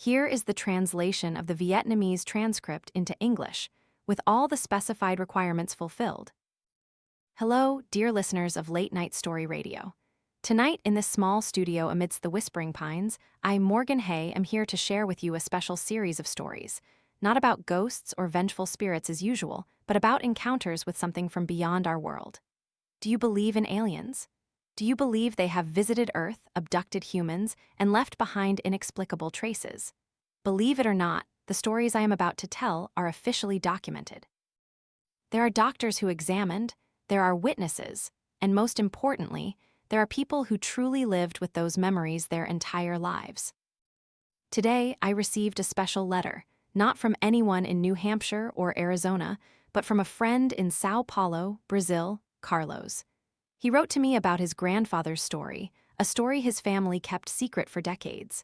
Here is the translation of the Vietnamese transcript into English, with all the specified requirements fulfilled. Hello, dear listeners of Late Night Story Radio. Tonight, in this small studio amidst the whispering pines, I, Morgan Hay, am here to share with you a special series of stories, not about ghosts or vengeful spirits as usual, but about encounters with something from beyond our world. Do you believe in aliens? Do you believe they have visited Earth, abducted humans, and left behind inexplicable traces? Believe it or not, the stories I am about to tell are officially documented. There are doctors who examined, there are witnesses, and most importantly, there are people who truly lived with those memories their entire lives. Today, I received a special letter, not from anyone in New Hampshire or Arizona, but from a friend in Sao Paulo, Brazil, Carlos. He wrote to me about his grandfather's story, a story his family kept secret for decades.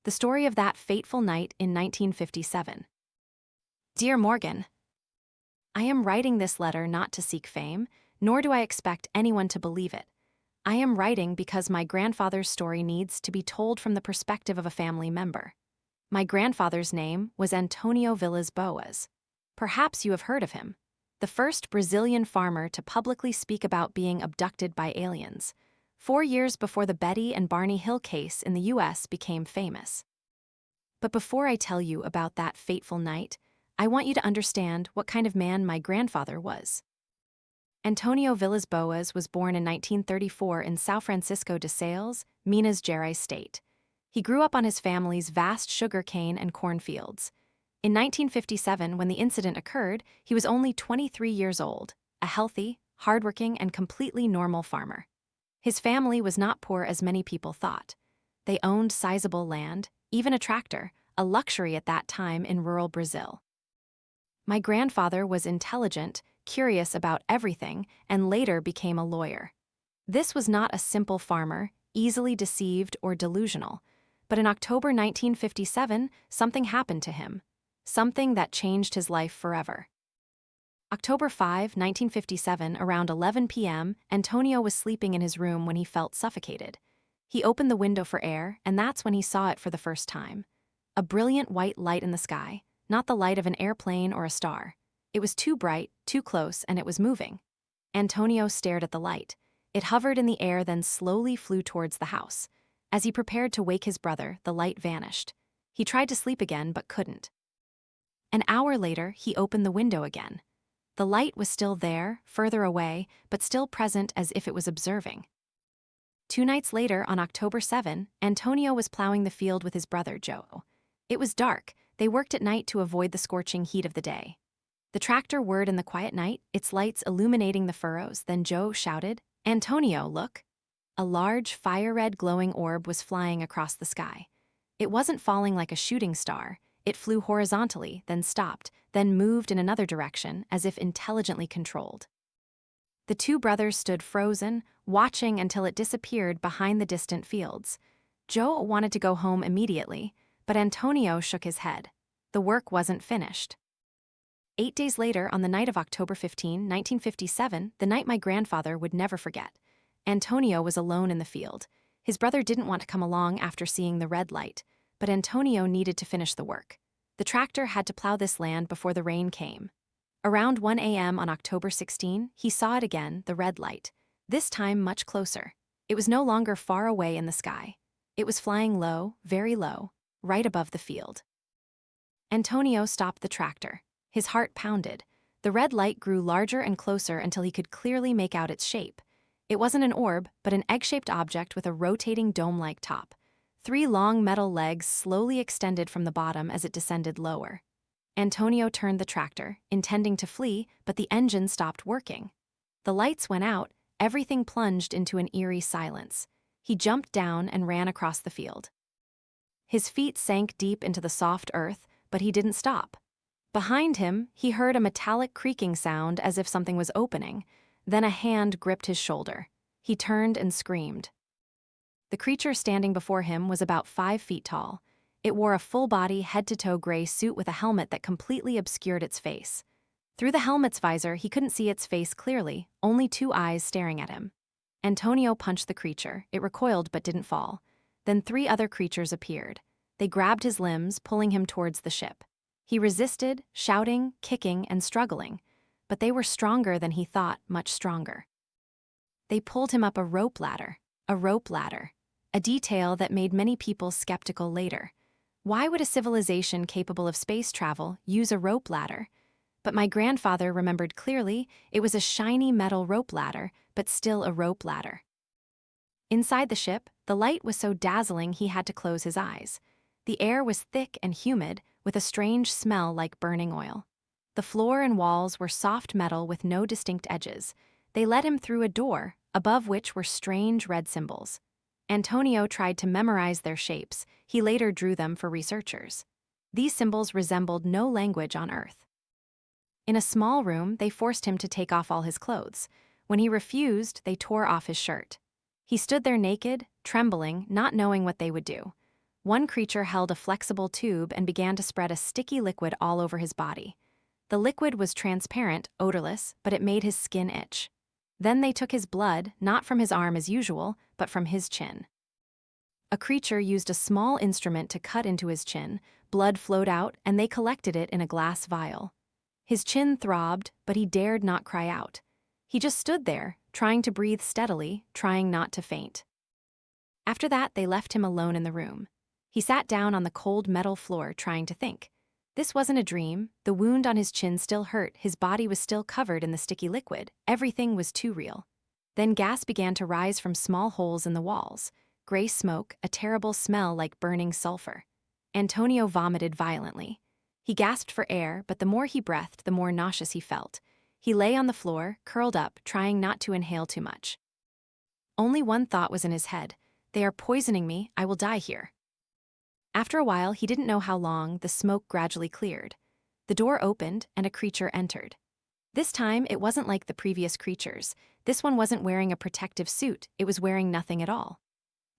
The story of that fateful night in 1957. Dear Morgan, I am writing this letter not to seek fame, nor do I expect anyone to believe it. I am writing because my grandfather's story needs to be told from the perspective of a family member. My grandfather's name was Antonio Villas Boas. Perhaps you have heard of him. The first Brazilian farmer to publicly speak about being abducted by aliens, 4 years before the Betty and Barney Hill case in the U.S. became famous. But before I tell you about that fateful night, I want you to understand what kind of man my grandfather was. Antonio Villas Boas was born in 1934 in São Francisco de Sales, Minas Gerais state. He grew up on his family's vast sugarcane and cornfields. In 1957, when the incident occurred, he was only 23 years old, a healthy, hardworking, and completely normal farmer. His family was not poor as many people thought. They owned sizable land, even a tractor, a luxury at that time in rural Brazil. My grandfather was intelligent, curious about everything, and later became a lawyer. This was not a simple farmer, easily deceived or delusional, but in October 1957, something happened to him. Something that changed his life forever. October 5, 1957, around 11 p.m., Antonio was sleeping in his room when he felt suffocated. He opened the window for air, and that's when he saw it for the first time. A brilliant white light in the sky, not the light of an airplane or a star. It was too bright, too close, and it was moving. Antonio stared at the light. It hovered in the air, then slowly flew towards the house. As he prepared to wake his brother, the light vanished. He tried to sleep again, but couldn't. An hour later, he opened the window again. The light was still there, further away, but still present as if it was observing. 2 nights later, on October 7, Antonio was plowing the field with his brother, Joe. It was dark. They worked at night to avoid the scorching heat of the day. The tractor whirred in the quiet night, its lights illuminating the furrows. Then Joe shouted, "Antonio, look!" A large, fire-red glowing orb was flying across the sky. It wasn't falling like a shooting star. It flew horizontally, then stopped, then moved in another direction, as if intelligently controlled. The two brothers stood frozen, watching until it disappeared behind the distant fields. Joe wanted to go home immediately, but Antonio shook his head. The work wasn't finished. 8 days later, on the night of October 15, 1957, the night my grandfather would never forget, Antonio was alone in the field. His brother didn't want to come along after seeing the red light, but Antonio needed to finish the work. The tractor had to plow this land before the rain came. Around 1 a.m. on October 16, he saw it again, the red light, this time much closer. It was no longer far away in the sky. It was flying low, very low, right above the field. Antonio stopped the tractor. His heart pounded. The red light grew larger and closer until he could clearly make out its shape. It wasn't an orb, but an egg-shaped object with a rotating dome-like top. 3 long metal legs slowly extended from the bottom as it descended lower. Antonio turned the tractor, intending to flee, but the engine stopped working. The lights went out, everything plunged into an eerie silence. He jumped down and ran across the field. His feet sank deep into the soft earth, but he didn't stop. Behind him, he heard a metallic creaking sound as if something was opening. Then a hand gripped his shoulder. He turned and screamed. The creature standing before him was about 5 feet tall. It wore a full-body, head-to-toe gray suit with a helmet that completely obscured its face. Through the helmet's visor, he couldn't see its face clearly, only 2 eyes staring at him. Antonio punched the creature. It recoiled but didn't fall. Then 3 other creatures appeared. They grabbed his limbs, pulling him towards the ship. He resisted, shouting, kicking, and struggling, but they were stronger than he thought, much stronger. They pulled him up a rope ladder, a detail that made many people skeptical later. Why would a civilization capable of space travel use a rope ladder? But my grandfather remembered clearly it was a shiny metal rope ladder, but still a rope ladder. Inside the ship, the light was so dazzling he had to close his eyes. The air was thick and humid, with a strange smell like burning oil. The floor and walls were soft metal with no distinct edges. They led him through a door, above which were strange red symbols. Antonio tried to memorize their shapes. He later drew them for researchers. These symbols resembled no language on Earth. In a small room, they forced him to take off all his clothes. When he refused, they tore off his shirt. He stood there naked, trembling, not knowing what they would do. One creature held a flexible tube and began to spread a sticky liquid all over his body. The liquid was transparent, odorless, but it made his skin itch. Then they took his blood, not from his arm as usual, but from his chin. A creature used a small instrument to cut into his chin, blood flowed out, and they collected it in a glass vial. His chin throbbed, but he dared not cry out. He just stood there, trying to breathe steadily, trying not to faint. After that, they left him alone in the room. He sat down on the cold metal floor, trying to think. This wasn't a dream. The wound on his chin still hurt, his body was still covered in the sticky liquid. Everything was too real. Then gas began to rise from small holes in the walls. Gray smoke, a terrible smell like burning sulfur. Antonio vomited violently. He gasped for air, but the more he breathed, the more nauseous he felt. He lay on the floor, curled up, trying not to inhale too much. Only one thought was in his head. They are poisoning me, I will die here. After a while, he didn't know how long, the smoke gradually cleared. The door opened, and a creature entered. This time, it wasn't like the previous creatures. This one wasn't wearing a protective suit, it was wearing nothing at all.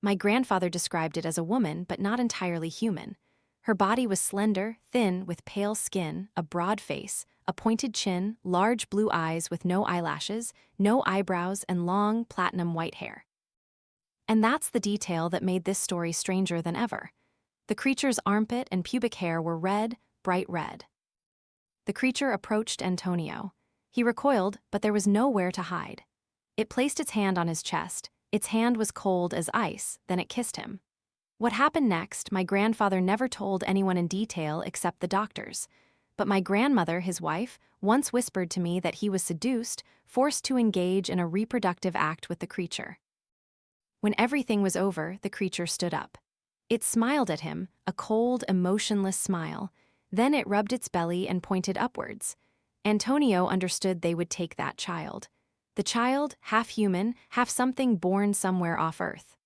My grandfather described it as a woman, but not entirely human. Her body was slender, thin, with pale skin, a broad face, a pointed chin, large blue eyes with no eyelashes, no eyebrows, and long, platinum white hair. And that's the detail that made this story stranger than ever. The creature's armpit and pubic hair were red, bright red. The creature approached Antonio. He recoiled, but there was nowhere to hide. It placed its hand on his chest. Its hand was cold as ice, then it kissed him. What happened next, my grandfather never told anyone in detail except the doctors. But my grandmother, his wife, once whispered to me that he was seduced, forced to engage in a reproductive act with the creature. When everything was over, the creature stood up. It smiled at him, a cold, emotionless smile. Then it rubbed its belly and pointed upwards. Antonio understood they would take that child. The child, half human, half something born somewhere off Earth.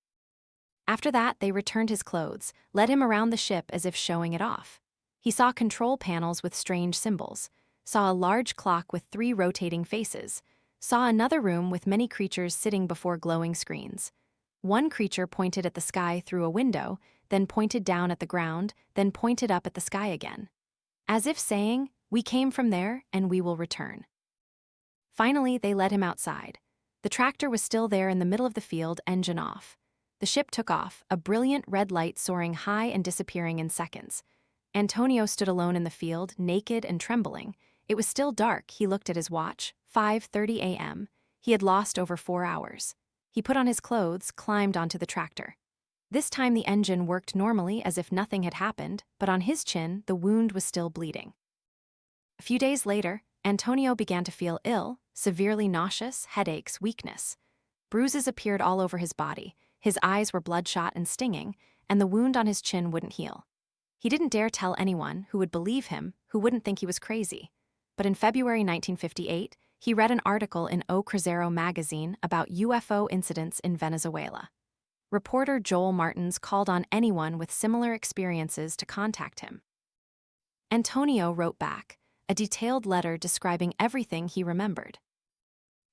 After that, they returned his clothes, led him around the ship as if showing it off. He saw control panels with strange symbols, saw a large clock with 3 rotating faces, saw another room with many creatures sitting before glowing screens. One creature pointed at the sky through a window, then pointed down at the ground, then pointed up at the sky again. As if saying, "We came from there, and we will return." Finally, they led him outside. The tractor was still there in the middle of the field, engine off. The ship took off, a brilliant red light soaring high and disappearing in seconds. Antonio stood alone in the field, naked and trembling. It was still dark. He looked at his watch, 5:30 a.m. He had lost over 4 hours. He put on his clothes, climbed onto the tractor. This time the engine worked normally as if nothing had happened, but on his chin, the wound was still bleeding. A few days later, Antonio began to feel ill, severely nauseous, headaches, weakness. Bruises appeared all over his body, his eyes were bloodshot and stinging, and the wound on his chin wouldn't heal. He didn't dare tell anyone who would believe him, who wouldn't think he was crazy. But in February 1958, he read an article in O Cruzeiro magazine about UFO incidents in Venezuela. Reporter Joel Martins called on anyone with similar experiences to contact him. Antonio wrote back, a detailed letter describing everything he remembered.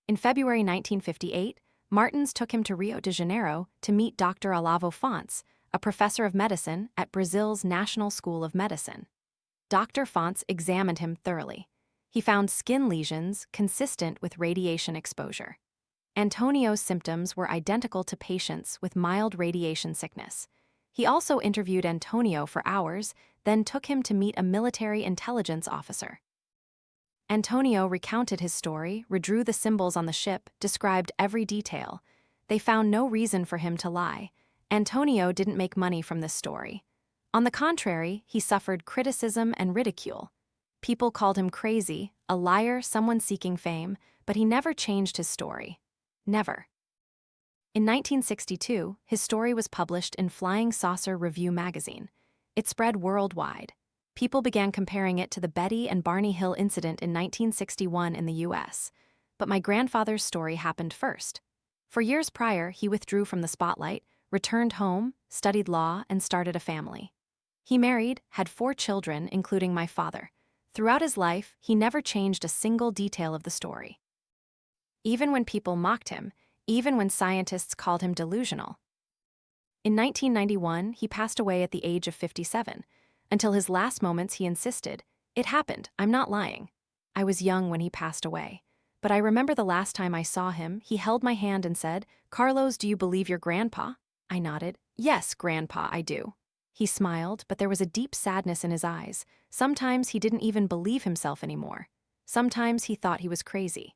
In February 1958, Martins took him to Rio de Janeiro to meet Dr. Olavo Fontes, a professor of medicine at Brazil's National School of Medicine. Dr. Fontes examined him thoroughly. He found skin lesions consistent with radiation exposure. Antonio's symptoms were identical to patients with mild radiation sickness. He also interviewed Antonio for hours, then took him to meet a military intelligence officer. Antonio recounted his story, redrew the symbols on the ship, described every detail. They found no reason for him to lie. Antonio didn't make money from this story. On the contrary, he suffered criticism and ridicule. People called him crazy, a liar, someone seeking fame, but he never changed his story. Never. In 1962, his story was published in Flying Saucer Review magazine. It spread worldwide. People began comparing it to the Betty and Barney Hill incident in 1961 in the US. But my grandfather's story happened first. For years prior, he withdrew from the spotlight, returned home, studied law, and started a family. He married, had 4 children, including my father. Throughout his life, he never changed a single detail of the story. Even when people mocked him, even when scientists called him delusional. In 1991, he passed away at the age of 57. Until his last moments, he insisted, "It happened, I'm not lying." I was young when he passed away. But I remember the last time I saw him, he held my hand and said, "Carlos, do you believe your grandpa?" I nodded. "Yes, Grandpa, I do." He smiled, but there was a deep sadness in his eyes. Sometimes he didn't even believe himself anymore. Sometimes he thought he was crazy.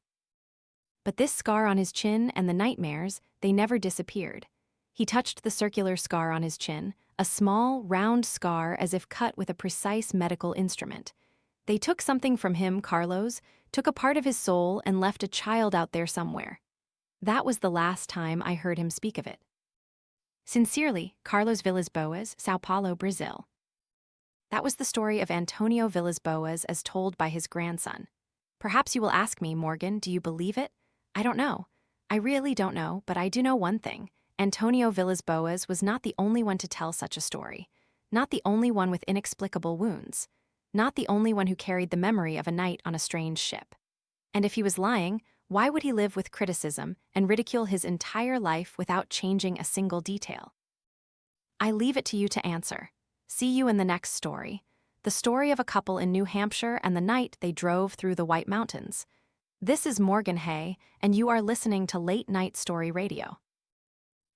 But this scar on his chin and the nightmares, they never disappeared. He touched the circular scar on his chin, a small, round scar as if cut with a precise medical instrument. They took something from him, Carlos, took a part of his soul and left a child out there somewhere. That was the last time I heard him speak of it. Sincerely, Carlos Villas Boas, São Paulo, Brazil. That was the story of Antonio Villas Boas as told by his grandson. Perhaps you will ask me, Morgan, do you believe it? I don't know. I really don't know, but I do know one thing. Antonio Villas Boas was not the only one to tell such a story. Not the only one with inexplicable wounds. Not the only one who carried the memory of a night on a strange ship. And if he was lying, why would he live with criticism and ridicule his entire life without changing a single detail? I leave it to you to answer. See you in the next story. The story of a couple in New Hampshire and the night they drove through the White Mountains. This is Morgan Hay, and you are listening to Late Night Story Radio.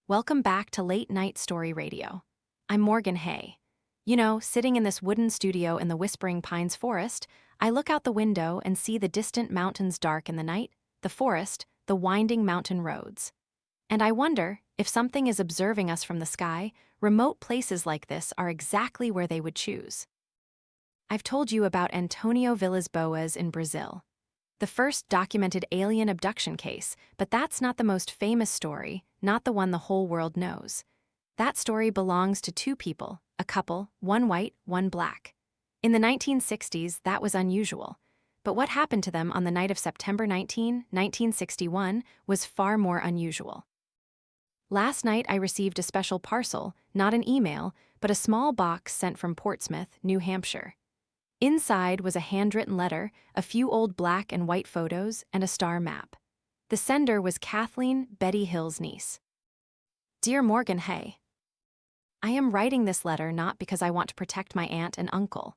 Welcome back to Late Night Story Radio. I'm Morgan Hay. You know, sitting in this wooden studio in the Whispering Pines forest, I look out the window and see the distant mountains dark in the night, the forest, the winding mountain roads. And I wonder, if something is observing us from the sky, remote places like this are exactly where they would choose. I've told you about Antonio Villas Boas in Brazil. The first documented alien abduction case, but that's not the most famous story, not the one the whole world knows. That story belongs to 2 people, a couple, one white, one black. In the 1960s, that was unusual. But what happened to them on the night of September 19, 1961, was far more unusual. Last night I received a special parcel, not an email, but a small box sent from Portsmouth, New Hampshire. Inside was a handwritten letter, a few old black and white photos, and a star map. The sender was Kathleen, Betty Hill's niece. Dear Morgan Hay, I am writing this letter not because I want to protect my aunt and uncle.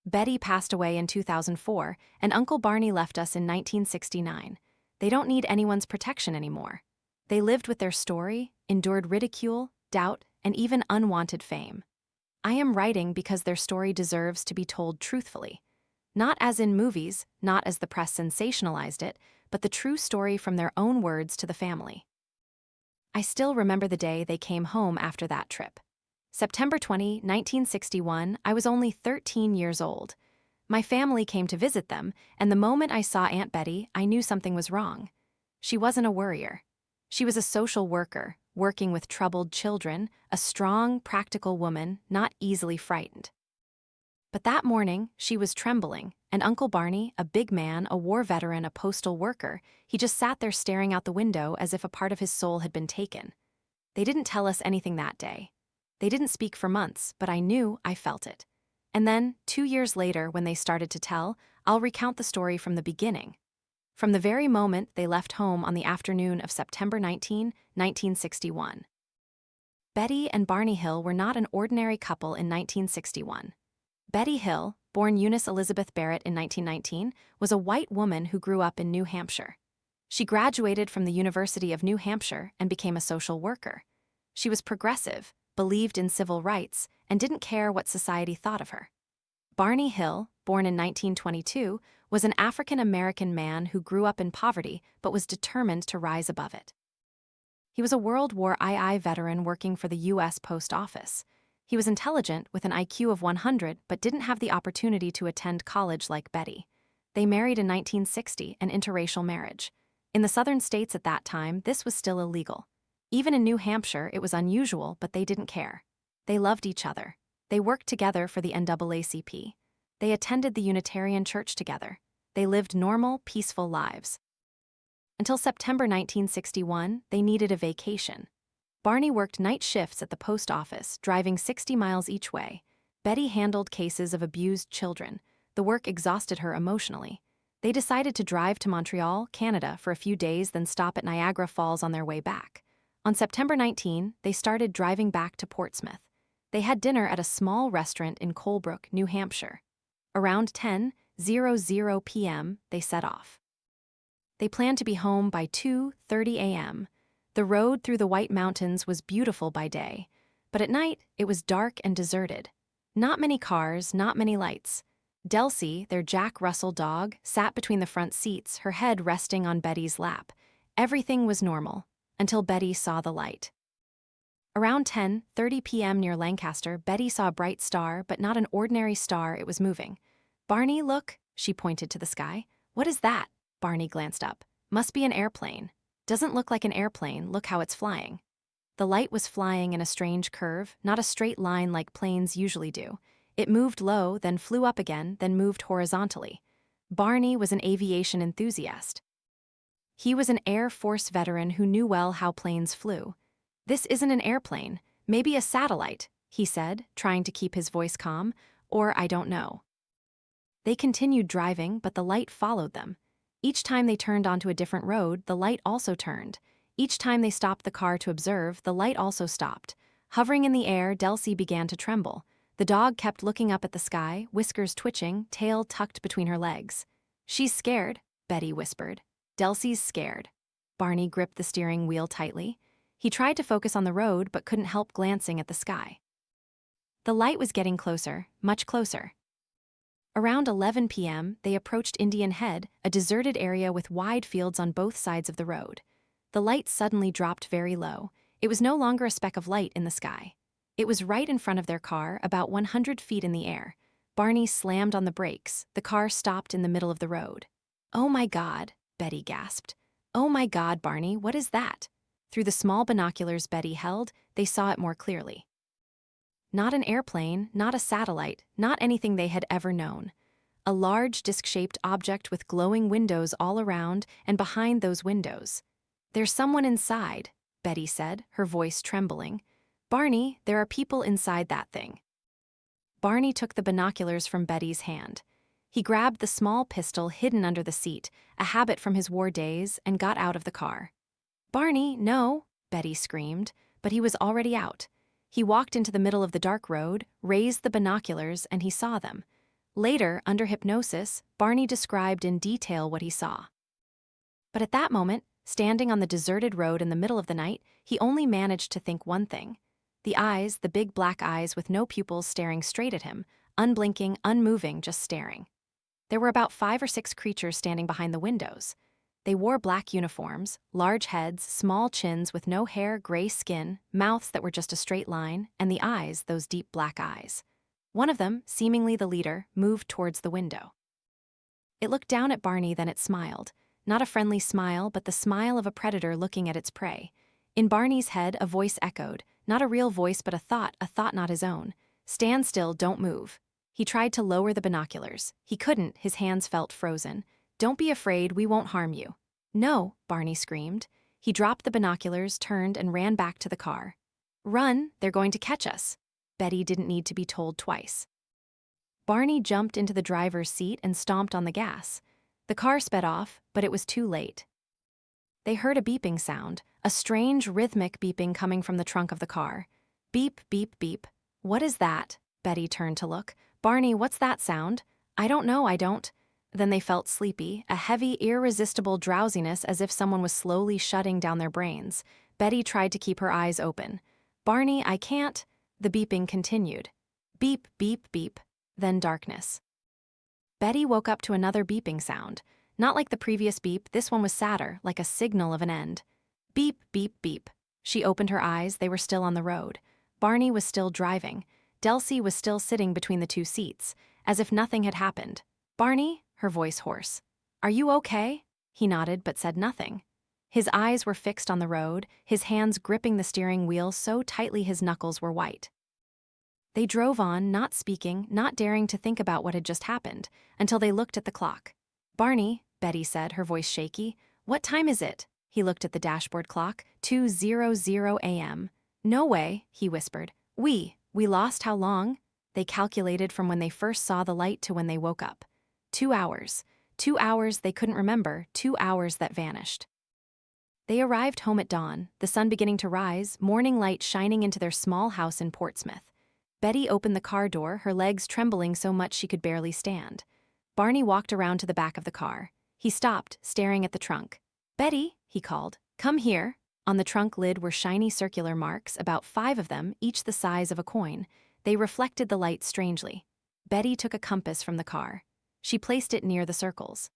Betty passed away in 2004, and Uncle Barney left us in 1969. They don't need anyone's protection anymore. They lived with their story, endured ridicule, doubt, and even unwanted fame. I am writing because their story deserves to be told truthfully. Not as in movies, not as the press sensationalized it, but the true story from their own words to the family. I still remember the day they came home after that trip. September 20, 1961, I was only 13 years old. My family came to visit them, and the moment I saw Aunt Betty, I knew something was wrong. She wasn't a worrier. She was a social worker, working with troubled children, a strong, practical woman, not easily frightened. But that morning, she was trembling, and Uncle Barney, a big man, a war veteran, a postal worker, he just sat there staring out the window as if a part of his soul had been taken. They didn't tell us anything that day. They didn't speak for months, but I knew I felt it. And then, 2 years later, when they started to tell, I'll recount the story from the beginning. From the very moment they left home on the afternoon of September 19, 1961. Betty and Barney Hill were not an ordinary couple in 1961. Betty Hill, born Eunice Elizabeth Barrett in 1919, was a white woman who grew up in New Hampshire. She graduated from the University of New Hampshire and became a social worker. She was progressive, believed in civil rights, and didn't care what society thought of her. Barney Hill, born in 1922, was an African-American man who grew up in poverty but was determined to rise above it. He was a World War II veteran working for the U.S. Post Office. He was intelligent with an IQ of 100 but didn't have the opportunity to attend college like Betty. They married in 1960, an interracial marriage. In the southern states at that time, this was still illegal. Even in New Hampshire, it was unusual, but they didn't care. They loved each other. They worked together for the NAACP. They attended the Unitarian Church together. They lived normal, peaceful lives. Until September 1961, they needed a vacation. Barney worked night shifts at the post office, driving 60 miles each way. Betty handled cases of abused children. The work exhausted her emotionally. They decided to drive to Montreal, Canada, for a few days, then stop at Niagara Falls on their way back. On September 19, they started driving back to Portsmouth. They had dinner at a small restaurant in Colebrook, New Hampshire. Around 10:00 p.m., they set off. They planned to be home by 2:30 a.m. The road through the White Mountains was beautiful by day, but at night it was dark and deserted. Not many cars, not many lights. Delcy, their Jack Russell dog, sat between the front seats, her head resting on Betty's lap. Everything was normal, until Betty saw the light. Around 10:30 p.m. near Lancaster, Betty saw a bright star, but not an ordinary star, it was moving. "Barney, look," she pointed to the sky. "What is that?" Barney glanced up. "Must be an airplane." "Doesn't look like an airplane, look how it's flying." The light was flying in a strange curve, not a straight line like planes usually do. It moved low, then flew up again, then moved horizontally. Barney was an aviation enthusiast. He was an Air Force veteran who knew well how planes flew. "This isn't an airplane, maybe a satellite," he said, trying to keep his voice calm, "or I don't know." They continued driving, but the light followed them. Each time they turned onto a different road, the light also turned. Each time they stopped the car to observe, the light also stopped. Hovering in the air, Delcy began to tremble. The dog kept looking up at the sky, whiskers twitching, tail tucked between her legs. "She's scared," Betty whispered. "Delcy's scared." Barney gripped the steering wheel tightly. He tried to focus on the road but couldn't help glancing at the sky. The light was getting closer, much closer. Around 11 p.m., they approached Indian Head, a deserted area with wide fields on both sides of the road. The light suddenly dropped very low. It was no longer a speck of light in the sky. It was right in front of their car, about 100 feet in the air. Barney slammed on the brakes. The car stopped in the middle of the road. "Oh my God," Betty gasped. "Oh my God, Barney, what is that?" Through the small binoculars Betty held, they saw it more clearly. Not an airplane, not a satellite, not anything they had ever known. A large disc-shaped object with glowing windows all around and behind those windows. "There's someone inside," Betty said, her voice trembling. "Barney, there are people inside that thing." Barney took the binoculars from Betty's hand. He grabbed the small pistol hidden under the seat, a habit from his war days, and got out of the car. "Barney, no," Betty screamed, but he was already out. He walked into the middle of the dark road, raised the binoculars, and he saw them. Later, under hypnosis, Barney described in detail what he saw. But at that moment, standing on the deserted road in the middle of the night, he only managed to think one thing. The eyes, the big black eyes with no pupils staring straight at him, unblinking, unmoving, just staring. There were about 5 or 6 creatures standing behind the windows. They wore black uniforms, large heads, small chins with no hair, gray skin, mouths that were just a straight line, and the eyes, those deep black eyes. One of them, seemingly the leader, moved towards the window. It looked down at Barney, then it smiled. Not a friendly smile, but the smile of a predator looking at its prey. In Barney's head, a voice echoed, not a real voice but a thought not his own. "Stand still, don't move." He tried to lower the binoculars. He couldn't, his hands felt frozen. "Don't be afraid, we won't harm you." "No," Barney screamed. He dropped the binoculars, turned, and ran back to the car. "Run, they're going to catch us." Betty didn't need to be told twice. Barney jumped into the driver's seat and stomped on the gas. The car sped off, but it was too late. They heard a beeping sound, a strange rhythmic beeping coming from the trunk of the car. Beep, beep, beep. "What is that?" Betty turned to look. "Barney, what's that sound?" "I don't know, I don't." Then they felt sleepy, a heavy, irresistible drowsiness as if someone was slowly shutting down their brains. Betty tried to keep her eyes open. Barney, I can't. The beeping continued. Beep, beep, beep. Then darkness. Betty woke up to another beeping sound. Not like the previous beep, this one was sadder, like a signal of an end. Beep, beep, beep. She opened her eyes, they were still on the road. Barney was still driving. Delcy was still sitting between the two seats, as if nothing had happened. Barney? Her voice hoarse. Are you okay? He nodded but said nothing. His eyes were fixed on the road, his hands gripping the steering wheel so tightly his knuckles were white. They drove on, not speaking, not daring to think about what had just happened, until they looked at the clock. Barney, Betty said, her voice shaky, what time is it? He looked at the dashboard clock, 2:00 a.m. No way, he whispered. We lost how long? They calculated from when they first saw the light to when they woke up. 2 hours. 2 hours they couldn't remember, 2 hours that vanished. They arrived home at dawn, the sun beginning to rise, morning light shining into their small house in Portsmouth. Betty opened the car door, her legs trembling so much she could barely stand. Barney walked around to the back of the car. He stopped, staring at the trunk. Betty, he called, come here. On the trunk lid were shiny circular marks, about 5 of them, each the size of a coin. They reflected the light strangely. Betty took a compass from the car. She placed it near the circles.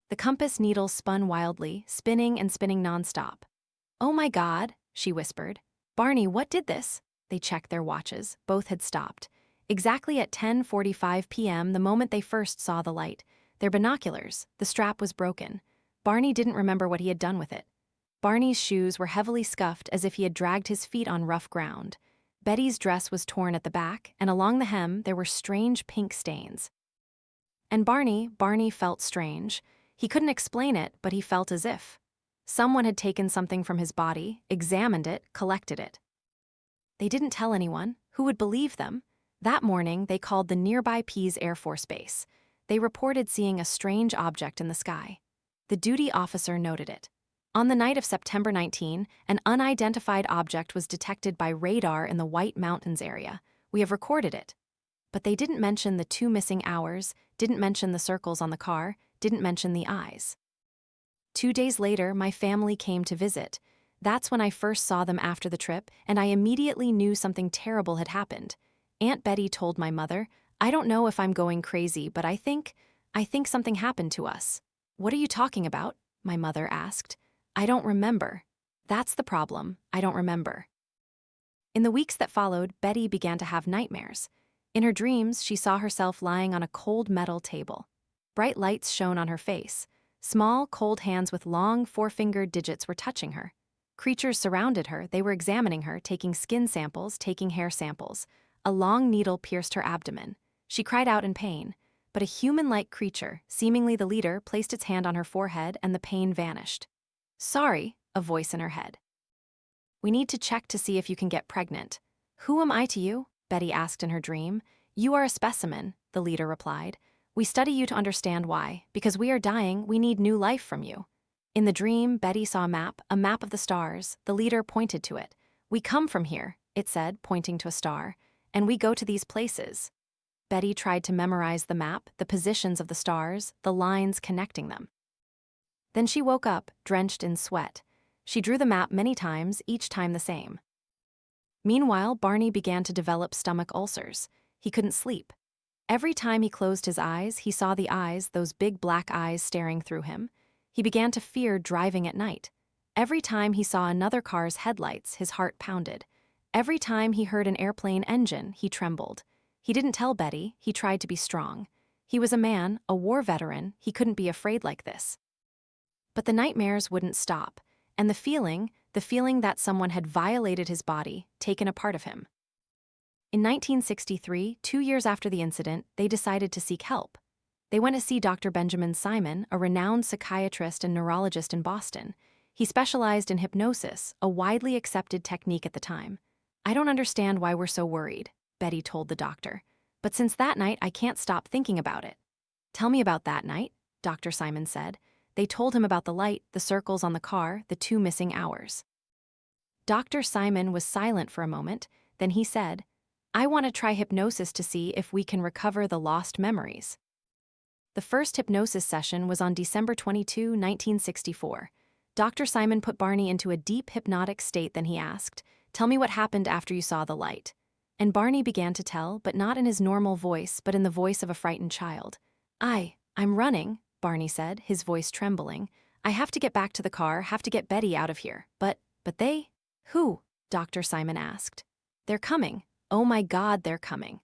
The compass needle spun wildly, spinning and spinning nonstop. Oh my God, she whispered. Barney, what did this? They checked their watches. Both had stopped. Exactly at 10:45 p.m., the moment they first saw the light. Their binoculars, the strap was broken. Barney didn't remember what he had done with it. Barney's shoes were heavily scuffed as if he had dragged his feet on rough ground. Betty's dress was torn at the back, and along the hem there were strange pink stains. And Barney felt strange. He couldn't explain it, but he felt as if someone had taken something from his body, examined it, collected it. They didn't tell anyone. Who would believe them? That morning, they called the nearby Pease Air Force Base. They reported seeing a strange object in the sky. The duty officer noted it. On the night of September 19, an unidentified object was detected by radar in the White Mountains area. We have recorded it. But they didn't mention the 2 missing hours, didn't mention the circles on the car, didn't mention the eyes. 2 days later, my family came to visit. That's when I first saw them after the trip, and I immediately knew something terrible had happened. Aunt Betty told my mother, I don't know if I'm going crazy, but I think something happened to us. What are you talking about? My mother asked. I don't remember. That's the problem, I don't remember. In the weeks that followed, Betty began to have nightmares. In her dreams, she saw herself lying on a cold metal table. Bright lights shone on her face. Small, cold hands with long, 4-fingered digits were touching her. Creatures surrounded her, they were examining her, taking skin samples, taking hair samples. A long needle pierced her abdomen. She cried out in pain, but a human-like creature, seemingly the leader, placed its hand on her forehead and the pain vanished. Sorry, a voice in her head. We need to check to see if you can get pregnant. Who am I to you? Betty asked in her dream. You are a specimen, the leader replied. We study you to understand why. Because we are dying, we need new life from you. In the dream, Betty saw a map of the stars. The leader pointed to it. We come from here, it said, pointing to a star, and we go to these places. Betty tried to memorize the map, the positions of the stars, the lines connecting them. Then she woke up, drenched in sweat. She drew the map many times, each time the same. Meanwhile, Barney began to develop stomach ulcers. He couldn't sleep. Every time he closed his eyes, he saw the eyes, those big black eyes staring through him. He began to fear driving at night. Every time he saw another car's headlights, his heart pounded. Every time he heard an airplane engine, he trembled. He didn't tell Betty, he tried to be strong. He was a man, a war veteran, he couldn't be afraid like this. But the nightmares wouldn't stop, and the feeling that someone had violated his body, taken a part of him. In 1963, 2 years after the incident, they decided to seek help. They went to see Dr. Benjamin Simon, a renowned psychiatrist and neurologist in Boston. He specialized in hypnosis, a widely accepted technique at the time. I don't understand why we're so worried, Betty told the doctor. But since that night, I can't stop thinking about it. Tell me about that night, Dr. Simon said. They told him about the light, the circles on the car, the 2 missing hours. Dr. Simon was silent for a moment, then he said, I want to try hypnosis to see if we can recover the lost memories. The first hypnosis session was on December 22, 1964. Dr. Simon put Barney into a deep hypnotic state, then he asked, Tell me what happened after you saw the light." And Barney began to tell, but not in his normal voice, but in the voice of a frightened child. I'm running," Barney said, his voice trembling. "I have to get back to the car, have to get Betty out of here. But they? Who?" Dr. Simon asked. "They're coming. Oh my God, they're coming.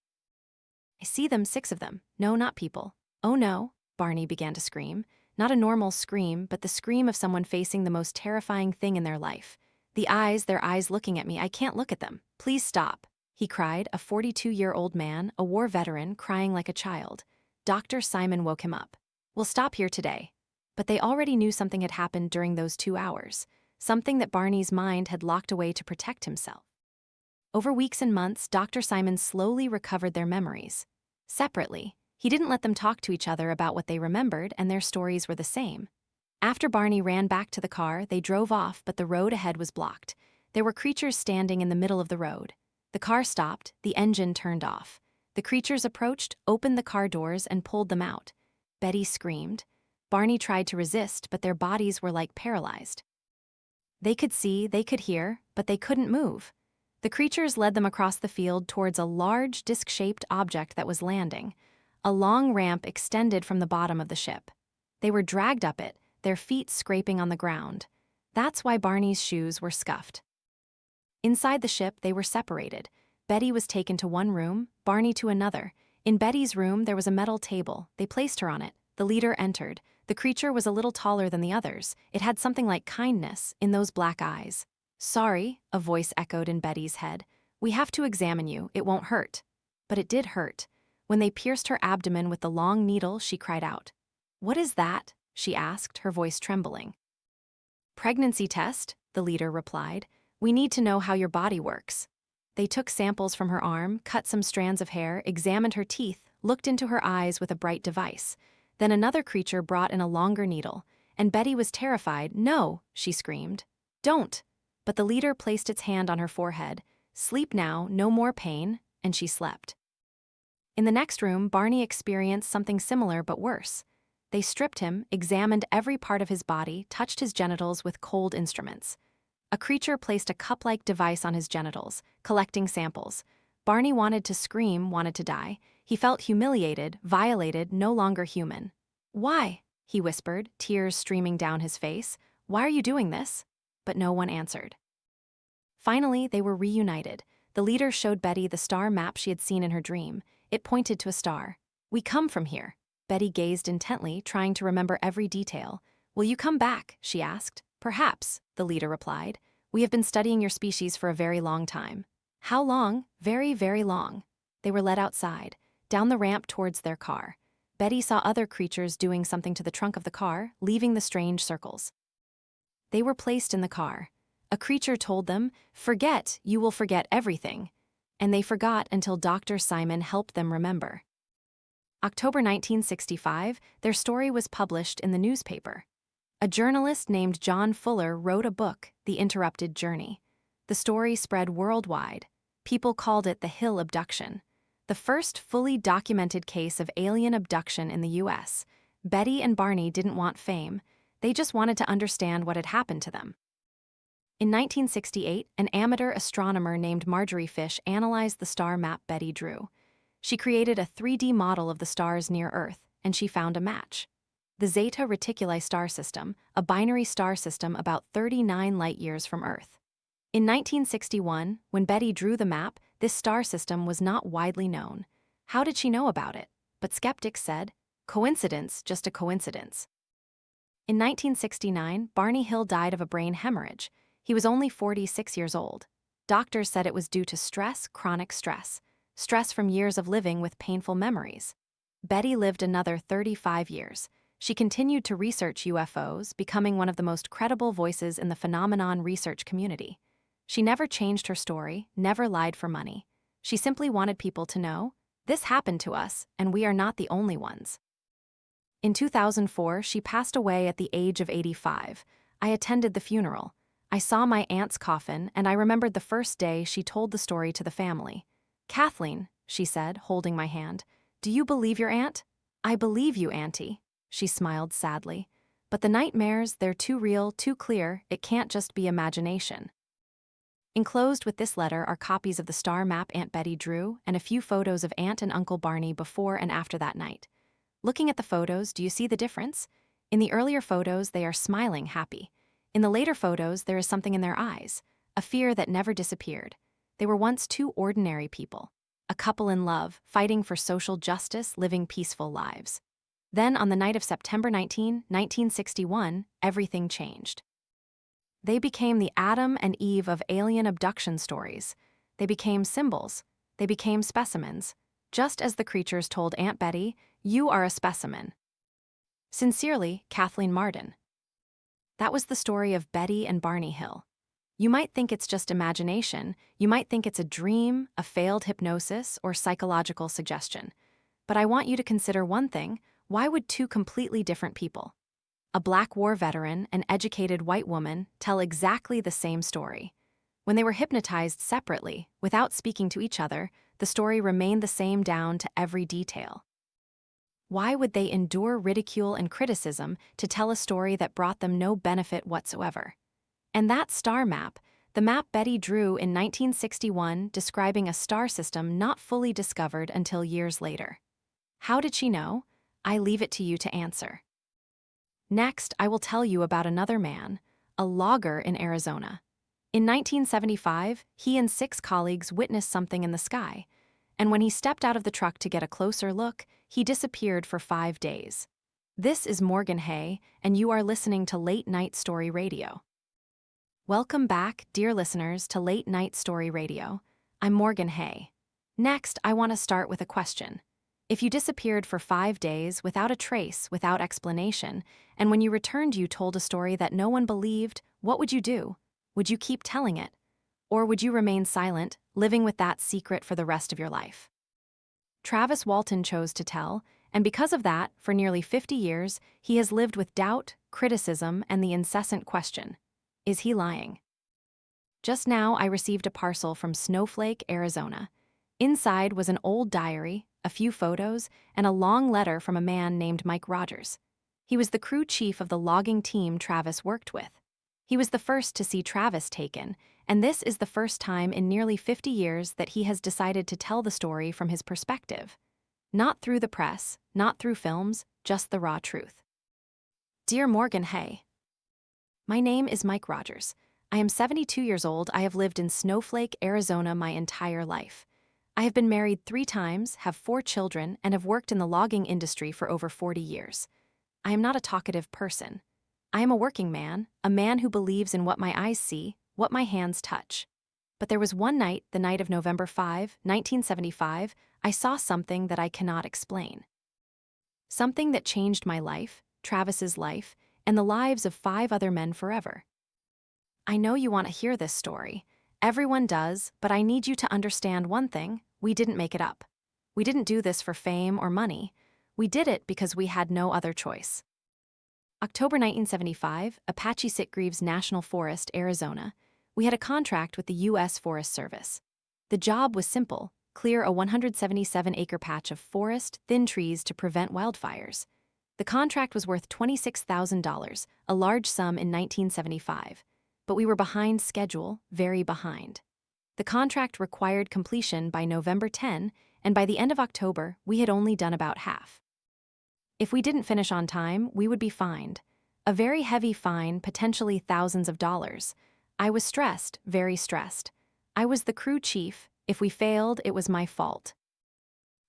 I see them, 6 of them. No, not people. Oh no," Barney began to scream. Not a normal scream, but the scream of someone facing the most terrifying thing in their life. Their eyes looking at me, I can't look at them. Please stop," he cried, a 42-year-old man, a war veteran, crying like a child. Dr. Simon woke him up. "We'll stop here today." But they already knew something had happened during those 2 hours, something that Barney's mind had locked away to protect himself. Over weeks and months, Dr. Simon slowly recovered their memories. Separately, he didn't let them talk to each other about what they remembered, and their stories were the same. After Barney ran back to the car, they drove off, but the road ahead was blocked. There were creatures standing in the middle of the road. The car stopped, the engine turned off. The creatures approached, opened the car doors, and pulled them out. Betty screamed. Barney tried to resist, but their bodies were like paralyzed. They could see, they could hear, but they couldn't move. The creatures led them across the field towards a large, disc-shaped object that was landing. A long ramp extended from the bottom of the ship. They were dragged up it, their feet scraping on the ground. That's why Barney's shoes were scuffed. Inside the ship, they were separated. Betty was taken to one room, Barney to another. In Betty's room, there was a metal table. They placed her on it. The leader entered. The creature was a little taller than the others. It had something like kindness in those black eyes. "Sorry," a voice echoed in Betty's head. "We have to examine you. It won't hurt." But it did hurt. When they pierced her abdomen with the long needle, she cried out. "What is that?" she asked, her voice trembling. "Pregnancy test," the leader replied. "We need to know how your body works." They took samples from her arm, cut some strands of hair, examined her teeth, looked into her eyes with a bright device. Then another creature brought in a longer needle, and Betty was terrified. "No," she screamed. "Don't." But the leader placed its hand on her forehead. "Sleep now, no more pain," and she slept. In the next room, Barney experienced something similar but worse. They stripped him, examined every part of his body, touched his genitals with cold instruments. A creature placed a cup-like device on his genitals, collecting samples. Barney wanted to scream, wanted to die. He felt humiliated, violated, no longer human. "Why?" he whispered, tears streaming down his face. "Why are you doing this?" But no one answered. Finally, they were reunited. The leader showed Betty the star map she had seen in her dream. It pointed to a star. "We come from here." Betty gazed intently, trying to remember every detail. "Will you come back?" she asked. "Perhaps," the leader replied. "We have been studying your species for a very long time." "How long?" "Very, very long." They were led outside, down the ramp towards their car. Betty saw other creatures doing something to the trunk of the car, leaving the strange circles. They were placed in the car. A creature told them, "Forget, you will forget everything." And they forgot until Dr. Simon helped them remember. October 1965, their story was published in the newspaper. A journalist named John Fuller wrote a book, The Interrupted Journey. The story spread worldwide. People called it the Hill abduction, the first fully documented case of alien abduction in the U.S. Betty and Barney didn't want fame. They just wanted to understand what had happened to them. In 1968, an amateur astronomer named Marjorie Fish analyzed the star map Betty drew. She created a 3D model of the stars near Earth, and she found a match. The Zeta Reticuli star system, a binary star system about 39 light-years from Earth. In 1961, when Betty drew the map, this star system was not widely known. How did she know about it? But skeptics said, "Coincidence, just a coincidence." In 1969, Barney Hill died of a brain hemorrhage. He was only 46 years old. Doctors said it was due to stress, chronic stress. Stress from years of living with painful memories. Betty lived another 35 years. She continued to research UFOs, becoming one of the most credible voices in the phenomenon research community. She never changed her story, never lied for money. She simply wanted people to know, this happened to us, and we are not the only ones. In 2004, she passed away at the age of 85. I attended the funeral. I saw my aunt's coffin, and I remembered the first day she told the story to the family. "Kathleen," she said, holding my hand, "do you believe your aunt?" "I believe you, Auntie," she smiled sadly. "But the nightmares, they're too real, too clear, it can't just be imagination." Enclosed with this letter are copies of the star map Aunt Betty drew and a few photos of Aunt and Uncle Barney before and after that night. Looking at the photos, do you see the difference? In the earlier photos, they are smiling, happy. In the later photos, there is something in their eyes, a fear that never disappeared. They were once two ordinary people, a couple in love, fighting for social justice, living peaceful lives. Then, on the night of September 19, 1961, everything changed. They became the Adam and Eve of alien abduction stories. They became symbols. They became specimens. Just as the creatures told Aunt Betty, "You are a specimen." Sincerely, Kathleen Marden. That was the story of Betty and Barney Hill. You might think it's just imagination, you might think it's a dream, a failed hypnosis, or psychological suggestion. But I want you to consider one thing: why would two completely different people, a Black War veteran, an educated white woman, tell exactly the same story? When they were hypnotized separately, without speaking to each other, the story remained the same down to every detail. Why would they endure ridicule and criticism to tell a story that brought them no benefit whatsoever? And that star map, the map Betty drew in 1961 describing a star system not fully discovered until years later. How did she know? I leave it to you to answer. Next, I will tell you about another man, a logger in Arizona. In 1975, he and 6 colleagues witnessed something in the sky, and when he stepped out of the truck to get a closer look, he disappeared for 5 days. This is Morgan Hay, and you are listening to Late Night Story Radio. Welcome back, dear listeners, to Late Night Story Radio. I'm Morgan Hay. Next, I want to start with a question. If you disappeared for 5 days without a trace, without explanation, and when you returned you told a story that no one believed, what would you do? Would you keep telling it? Or would you remain silent, living with that secret for the rest of your life? Travis Walton chose to tell, and because of that, for nearly 50 years, he has lived with doubt, criticism, and the incessant question: is he lying? Just now, I received a parcel from Snowflake, Arizona. Inside was an old diary, a few photos, and a long letter from a man named Mike Rogers. He was the crew chief of the logging team Travis worked with. He was the first to see Travis taken, and this is the first time in nearly 50 years that he has decided to tell the story from his perspective. Not through the press, not through films, just the raw truth. Dear Morgan Hay, my name is Mike Rogers. I am 72 years old. I have lived in Snowflake, Arizona my entire life. I have been married 3 times, have 4 children, and have worked in the logging industry for over 40 years. I am not a talkative person. I am a working man, a man who believes in what my eyes see, what my hands touch. But there was one night, the night of November 5, 1975, I saw something that I cannot explain. Something that changed my life, Travis's life, and the lives of 5 other men forever. I know you want to hear this story. Everyone does, but I need you to understand one thing: we didn't make it up. We didn't do this for fame or money. We did it because we had no other choice. October 1975, Apache Sitgreaves National Forest, Arizona. We had a contract with the U.S. Forest Service. The job was simple: clear a 177-acre patch of forest, thin trees to prevent wildfires. The contract was worth $26,000, a large sum in 1975. But we were behind schedule, very behind. The contract required completion by November 10, and by the end of October, we had only done about half. If we didn't finish on time, we would be fined. A very heavy fine, potentially thousands of dollars. I was stressed, very stressed. I was the crew chief. If we failed, it was my fault.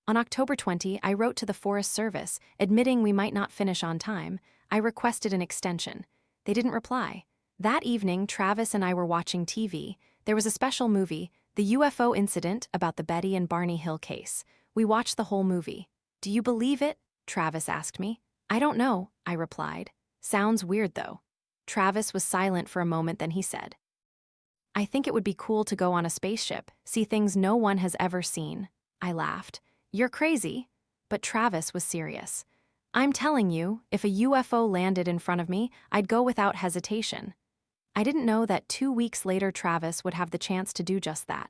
On October 20, I wrote to the Forest Service, admitting we might not finish on time. I requested an extension. They didn't reply. That evening, Travis and I were watching TV. There was a special movie, The UFO Incident, about the Betty and Barney Hill case. We watched the whole movie. Do you believe it? Travis asked me. I don't know, I replied. Sounds weird, though. Travis was silent for a moment, then he said, I think it would be cool to go on a spaceship, see things no one has ever seen. I laughed. You're crazy. But Travis was serious. I'm telling you, if a UFO landed in front of me, I'd go without hesitation. I didn't know that 2 weeks later Travis would have the chance to do just that.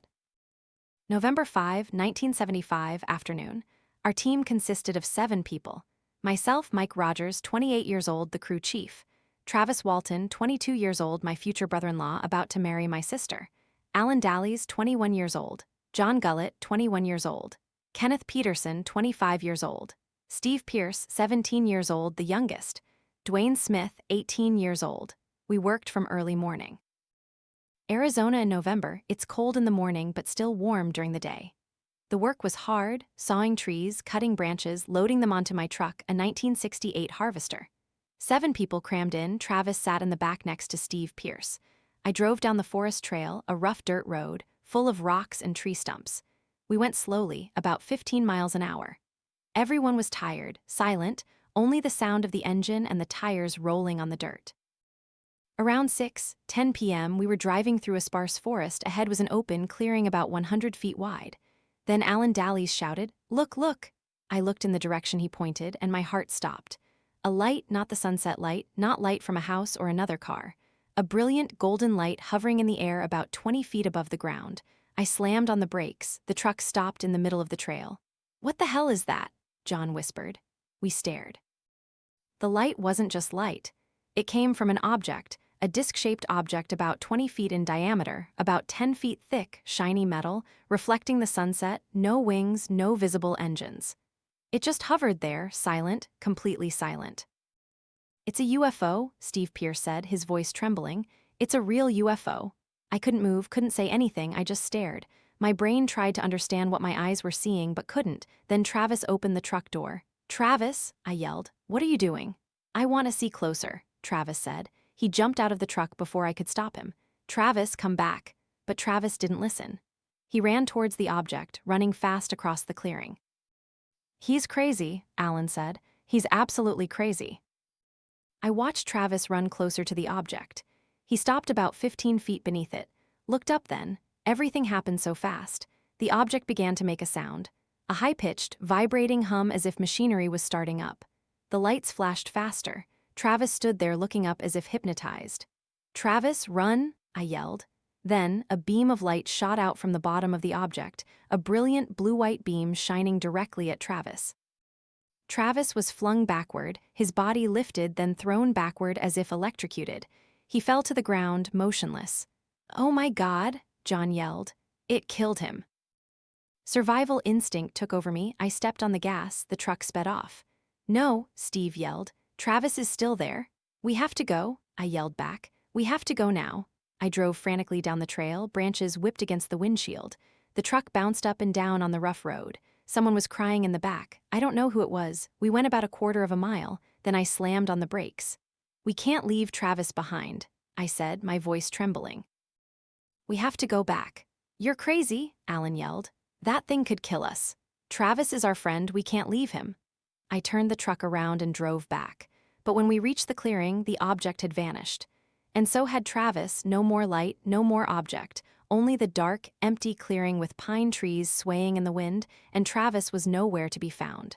November 5, 1975, afternoon. Our team consisted of 7 people. Myself, Mike Rogers, 28 years old, the crew chief. Travis Walton, 22 years old, my future brother-in-law, about to marry my sister. Alan Dallies, 21 years old. John Gullett, 21 years old. Kenneth Peterson, 25 years old. Steve Pierce, 17 years old, the youngest. Dwayne Smith, 18 years old. We worked from early morning. Arizona in November, it's cold in the morning but still warm during the day. The work was hard, sawing trees, cutting branches, loading them onto my truck, a 1968 Harvester. 7 people crammed in. Travis sat in the back next to Steve Pierce. I drove down the forest trail, a rough dirt road, full of rocks and tree stumps. We went slowly, about 15 miles an hour. Everyone was tired, silent, only the sound of the engine and the tires rolling on the dirt. Around 6:10 p.m., we were driving through a sparse forest. Ahead was an open clearing about 100 feet wide. Then Alan Dallies shouted, "Look, look!" I looked in the direction he pointed, and my heart stopped. A light, not the sunset light, not light from a house or another car. A brilliant golden light hovering in the air about 20 feet above the ground. I slammed on the brakes. The truck stopped in the middle of the trail. "What the hell is that?" John whispered. We stared. The light wasn't just light. It came from an object, a disc-shaped object about 20 feet in diameter, about 10 feet thick, shiny metal, reflecting the sunset, no wings, no visible engines. It just hovered there, silent, completely silent. "It's a UFO, Steve Pierce said, his voice trembling. "It's a real UFO." I couldn't move, couldn't say anything, I just stared. My brain tried to understand what my eyes were seeing, but couldn't. Then Travis opened the truck door. "Travis," I yelled, "what are you doing?" "I want to see closer," Travis said. He jumped out of the truck before I could stop him. "Travis, come back." But Travis didn't listen. He ran towards the object, running fast across the clearing. "He's crazy," Alan said. "He's absolutely crazy." I watched Travis run closer to the object. He stopped about 15 feet beneath it. Looked up then. Everything happened so fast. The object began to make a sound. A high-pitched, vibrating hum as if machinery was starting up. The lights flashed faster. Travis stood there looking up as if hypnotized. "Travis, run!" I yelled. Then, a beam of light shot out from the bottom of the object, a brilliant blue-white beam shining directly at Travis. Travis was flung backward, his body lifted then thrown backward as if electrocuted. He fell to the ground, motionless. "Oh my God," John yelled. "It killed him." Survival instinct took over me. I stepped on the gas, the truck sped off. "No," Steve yelled. "Travis is still there." "We have to go," I yelled back. "We have to go now." I drove frantically down the trail, branches whipped against the windshield. The truck bounced up and down on the rough road. Someone was crying in the back. I don't know who it was. We went about a quarter of a mile, then I slammed on the brakes. "We can't leave Travis behind," I said, my voice trembling. "We have to go back." "You're crazy," Alan yelled. "That thing could kill us. Travis is our friend, we can't leave him." I turned the truck around and drove back. But when we reached the clearing, the object had vanished. And so had Travis. No more light, no more object, only the dark, empty clearing with pine trees swaying in the wind, and Travis was nowhere to be found.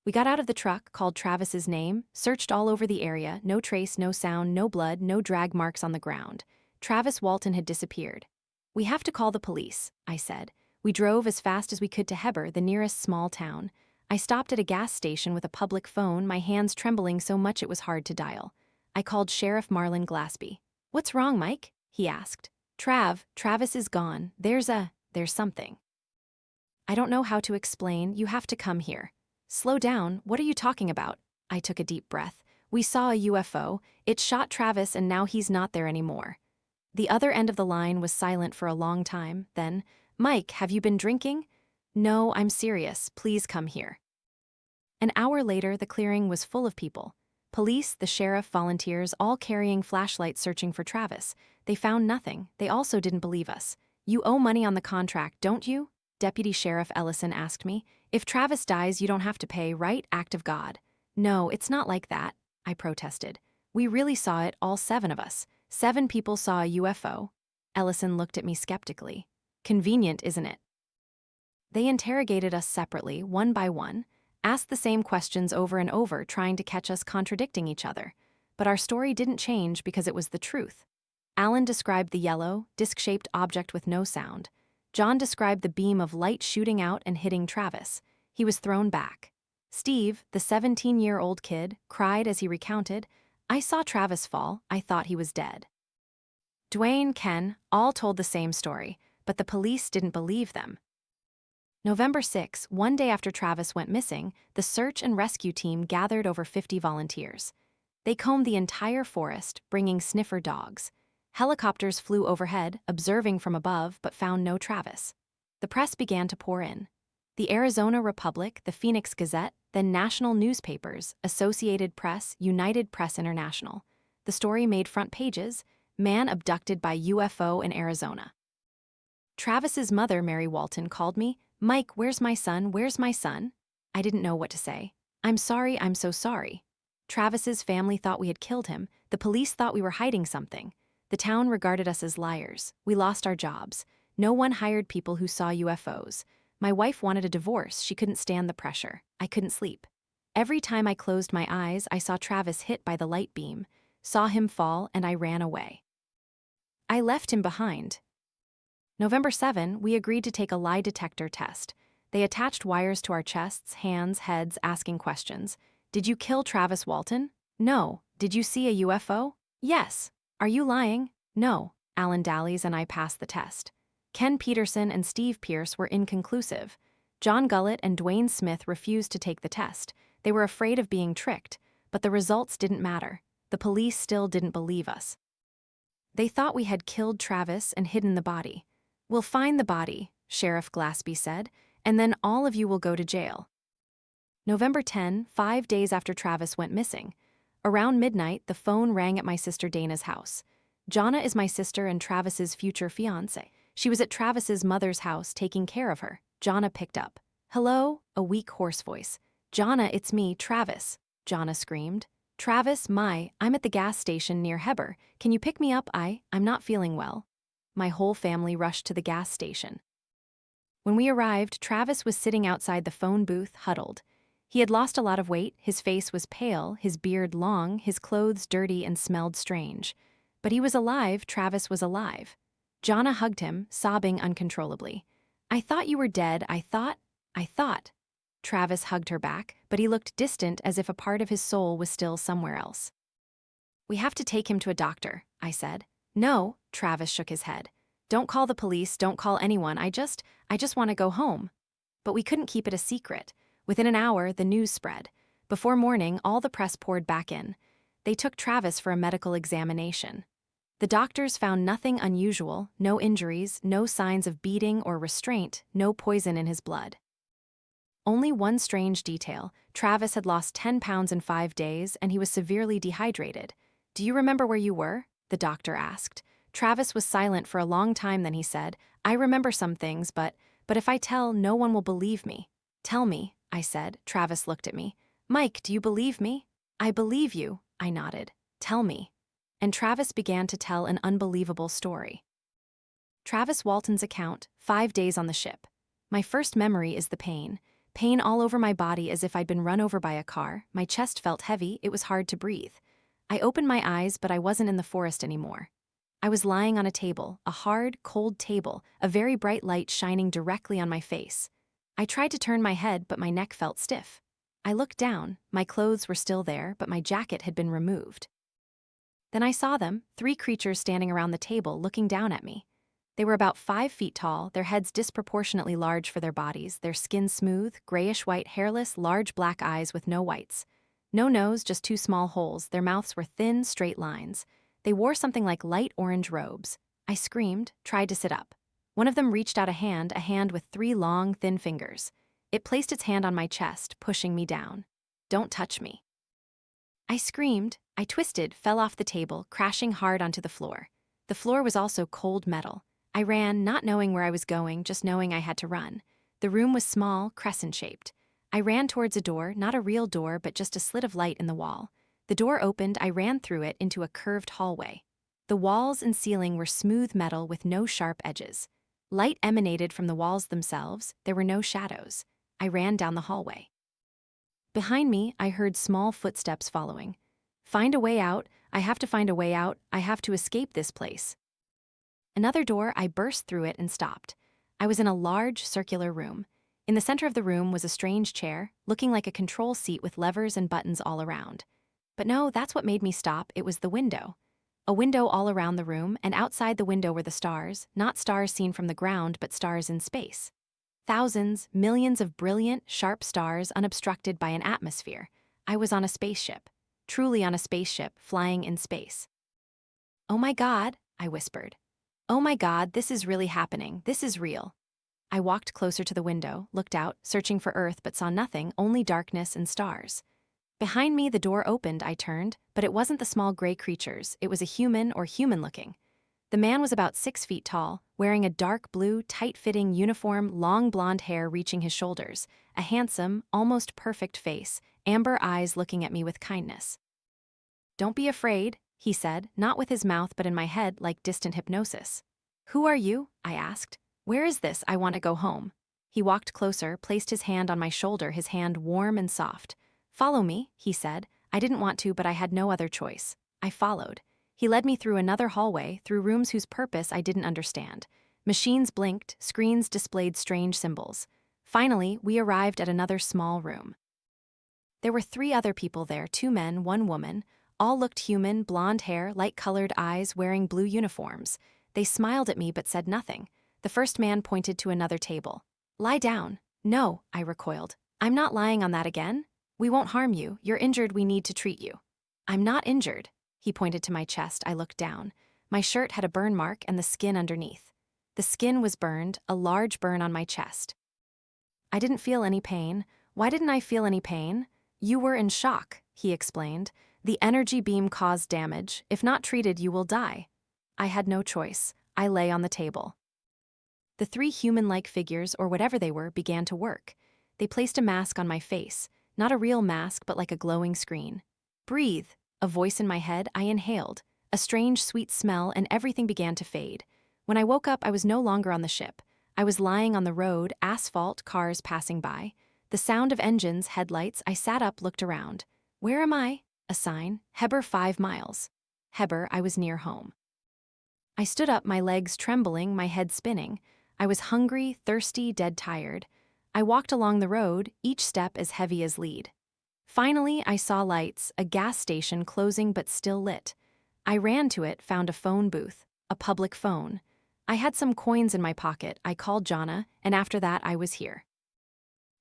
We got out of the truck, called Travis's name, searched all over the area, no trace, no sound, no blood, no drag marks on the ground. Travis Walton had disappeared. "We have to call the police," I said. We drove as fast as we could to Heber, the nearest small town. I stopped at a gas station with a public phone, my hands trembling so much it was hard to dial. I called Sheriff Marlon Glaspie. "What's wrong, Mike?" he asked. Travis is gone. There's something." "I don't know how to explain. You have to come here." "Slow down. What are you talking about?" I took a deep breath. "We saw a UFO. It shot Travis and now he's not there anymore." The other end of the line was silent for a long time. Then, "Mike, have you been drinking?" "No, I'm serious. Please come here." An hour later, the clearing was full of people. Police, the sheriff, volunteers, all carrying flashlights searching for Travis. They found nothing. They also didn't believe us. "You owe money on the contract, don't you?" Deputy Sheriff Ellison asked me. "If Travis dies, you don't have to pay, right? Act of God." "No, it's not like that," I protested. "We really saw it, all 7 of us. 7 people saw a UFO." Ellison looked at me skeptically. "Convenient, isn't it?" They interrogated us separately, one by one, asked the same questions over and over, trying to catch us contradicting each other. But our story didn't change because it was the truth. Alan described the yellow, disc-shaped object with no sound. John described the beam of light shooting out and hitting Travis. He was thrown back. Steve, the 17-year-old kid, cried as he recounted, "I saw Travis fall. I thought he was dead." Dwayne, Ken, all told the same story, but the police didn't believe them. November 6, one day after Travis went missing, the search and rescue team gathered over 50 volunteers. They combed the entire forest, bringing sniffer dogs. Helicopters flew overhead, observing from above, but found no Travis. The press began to pour in. The Arizona Republic, the Phoenix Gazette, then national newspapers, Associated Press, United Press International. The story made front pages: man abducted by UFO in Arizona. Travis's mother, Mary Walton, called me. Mike, where's my son? Where's my son? I didn't know what to say. I'm sorry, I'm so sorry. Travis's family thought we had killed him. The police thought we were hiding something. The town regarded us as liars. We lost our jobs. No one hired people who saw UFOs. My wife wanted a divorce. She couldn't stand the pressure. I couldn't sleep. Every time I closed my eyes, I saw Travis hit by the light beam, saw him fall, and I ran away. I left him behind. November 7, we agreed to take a lie detector test. They attached wires to our chests, hands, heads, asking questions. Did you kill Travis Walton? No. Did you see a UFO? Yes. Are you lying? No. Alan Dallies and I passed the test. Ken Peterson and Steve Pierce were inconclusive. John Gullett and Dwayne Smith refused to take the test. They were afraid of being tricked, but the results didn't matter. The police still didn't believe us. They thought we had killed Travis and hidden the body. We'll find the body, Sheriff Glaspie said, and then all of you will go to jail. November 10, 5 days after Travis went missing. Around midnight, the phone rang at my sister Dana's house. Jonna is my sister and Travis's future fiancé. She was at Travis's mother's house taking care of her. Jonna picked up. Hello? A weak, hoarse voice. Jonna, it's me, Travis. Jonna screamed. Travis, I'm at the gas station near Heber. Can you pick me up? I'm not feeling well. My whole family rushed to the gas station. When we arrived, Travis was sitting outside the phone booth, huddled. He had lost a lot of weight, his face was pale, his beard long, his clothes dirty and smelled strange. But he was alive, Travis was alive. Jonna hugged him, sobbing uncontrollably. I thought you were dead, I thought. Travis hugged her back, but he looked distant as if a part of his soul was still somewhere else. We have to take him to a doctor, I said. No, Travis shook his head. Don't call the police, don't call anyone, I just want to go home. But we couldn't keep it a secret. Within an hour, the news spread. Before morning, all the press poured back in. They took Travis for a medical examination. The doctors found nothing unusual, no injuries, no signs of beating or restraint, no poison in his blood. Only one strange detail: Travis had lost 10 pounds in 5 days and he was severely dehydrated. Do you remember where you were? The doctor asked. Travis was silent for a long time, then he said, I remember some things, but if I tell, no one will believe me. Tell me, I said. Travis looked at me. Mike, do you believe me? I believe you, I nodded. Tell me. And Travis began to tell an unbelievable story. Travis Walton's account, 5 days on the ship. My first memory is the pain. Pain all over my body as if I'd been run over by a car. My chest felt heavy, it was hard to breathe. I opened my eyes, but I wasn't in the forest anymore. I was lying on a table, a hard, cold table, a very bright light shining directly on my face. I tried to turn my head, but my neck felt stiff. I looked down. My clothes were still there, but my jacket had been removed. Then I saw them, 3 creatures standing around the table looking down at me. They were about 5 feet tall, their heads disproportionately large for their bodies, their skin smooth, grayish-white, hairless, large black eyes with no whites. No nose, just 2 small holes, their mouths were thin, straight lines. They wore something like light orange robes. I screamed, tried to sit up. One of them reached out a hand with 3 long, thin fingers. It placed its hand on my chest, pushing me down. Don't touch me. I screamed. I twisted, fell off the table, crashing hard onto the floor. The floor was also cold metal. I ran, not knowing where I was going, just knowing I had to run. The room was small, crescent-shaped. I ran towards a door, not a real door, but just a slit of light in the wall. The door opened, I ran through it into a curved hallway. The walls and ceiling were smooth metal with no sharp edges. Light emanated from the walls themselves, there were no shadows. I ran down the hallway. Behind me, I heard small footsteps following. Find a way out, I have to find a way out, I have to escape this place. Another door, I burst through it and stopped. I was in a large, circular room. In the center of the room was a strange chair, looking like a control seat with levers and buttons all around. But no, that's what made me stop, it was the window. A window all around the room, and outside the window were the stars, not stars seen from the ground but stars in space. Thousands, millions of brilliant, sharp stars unobstructed by an atmosphere. I was on a spaceship. Truly on a spaceship, flying in space. "Oh my God," I whispered. "Oh my God, this is really happening, this is real." I walked closer to the window, looked out, searching for Earth but saw nothing, only darkness and stars. Behind me the door opened, I turned, but it wasn't the small gray creatures, it was a human or human-looking. The man was about 6 feet tall, wearing a dark blue, tight-fitting uniform, long blonde hair reaching his shoulders, a handsome, almost perfect face, amber eyes looking at me with kindness. "Don't be afraid," he said, not with his mouth but in my head like distant hypnosis. "Who are you?" I asked. "Where is this? I want to go home." He walked closer, placed his hand on my shoulder, his hand warm and soft. "Follow me," he said. I didn't want to, but I had no other choice. I followed. He led me through another hallway, through rooms whose purpose I didn't understand. Machines blinked, screens displayed strange symbols. Finally, we arrived at another small room. There were 3 other people there, 2 men, 1 woman. All looked human, blonde hair, light-colored eyes, wearing blue uniforms. They smiled at me but said nothing. The first man pointed to another table. "Lie down." "No," I recoiled. "I'm not lying on that again. We won't harm you. You're injured, we need to treat you." "I'm not injured." He pointed to my chest. I looked down. My shirt had a burn mark and the skin underneath. The skin was burned, a large burn on my chest. I didn't feel any pain. Why didn't I feel any pain? "You were in shock," he explained. "The energy beam caused damage. If not treated, you will die." I had no choice. I lay on the table. The 3 human-like figures, or whatever they were, began to work. They placed a mask on my face. Not a real mask, but like a glowing screen. "Breathe." A voice in my head. I inhaled. A strange, sweet smell, and everything began to fade. When I woke up, I was no longer on the ship. I was lying on the road, asphalt, cars passing by. The sound of engines, headlights. I sat up, looked around. Where am I? A sign. Heber 5 miles. Heber, I was near home. I stood up, my legs trembling, my head spinning. I was hungry, thirsty, dead tired. I walked along the road, each step as heavy as lead. Finally, I saw lights, a gas station closing but still lit. I ran to it, found a phone booth, a public phone. I had some coins in my pocket. I called Jonna, and after that I was here.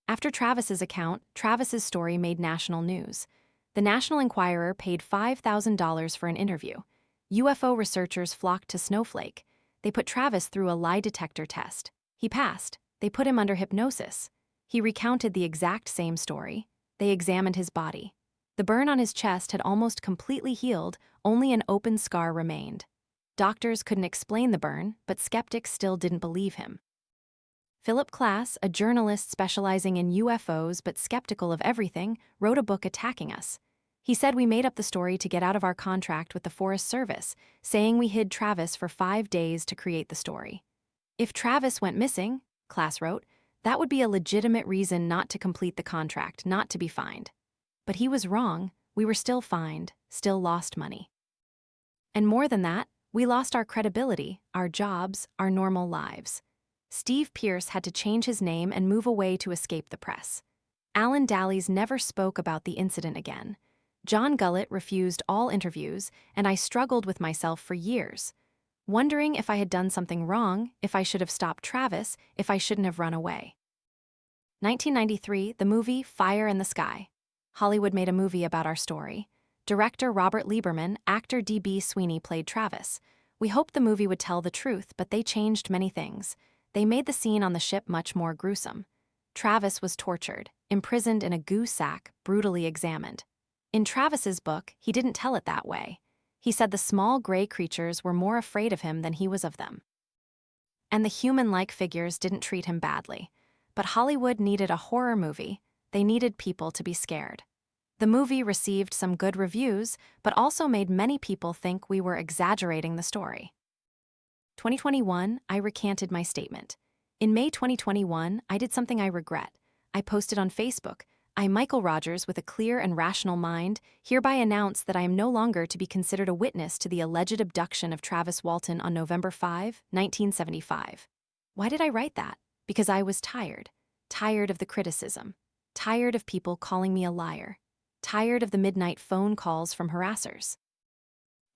After Travis's account, Travis's story made national news. The National Enquirer paid $5,000 for an interview. UFO researchers flocked to Snowflake. They put Travis through a lie detector test. He passed. They put him under hypnosis. He recounted the exact same story. They examined his body. The burn on his chest had almost completely healed, only an open scar remained. Doctors couldn't explain the burn, but skeptics still didn't believe him. Philip Klass, a journalist specializing in UFOs but skeptical of everything, wrote a book attacking us. He said we made up the story to get out of our contract with the Forest Service, saying we hid Travis for 5 days to create the story. "If Travis went missing," Klass wrote, "that would be a legitimate reason not to complete the contract, not to be fined." But he was wrong. We were still fined, still lost money. And more than that, we lost our credibility, our jobs, our normal lives. Steve Pierce had to change his name and move away to escape the press. Alan Dallies never spoke about the incident again. John Gullett refused all interviews, and I struggled with myself for years, wondering if I had done something wrong, if I should have stopped Travis, if I shouldn't have run away. 1993, the movie Fire in the Sky. Hollywood made a movie about our story. Director Robert Lieberman, actor D.B. Sweeney played Travis. We hoped the movie would tell the truth, but they changed many things. They made the scene on the ship much more gruesome. Travis was tortured, imprisoned in a goo sack, brutally examined. In Travis's book, he didn't tell it that way. He said the small gray creatures were more afraid of him than he was of them. And the human-like figures didn't treat him badly. But Hollywood needed a horror movie. They needed people to be scared. The movie received some good reviews, but also made many people think we were exaggerating the story. 2021, I recanted my statement. In May 2021, I did something I regret. I posted on Facebook, "I, Michael Rogers, with a clear and rational mind, hereby announce that I am no longer to be considered a witness to the alleged abduction of Travis Walton on November 5, 1975. Why did I write that? Because I was tired. Tired of the criticism. Tired of people calling me a liar. Tired of the midnight phone calls from harassers.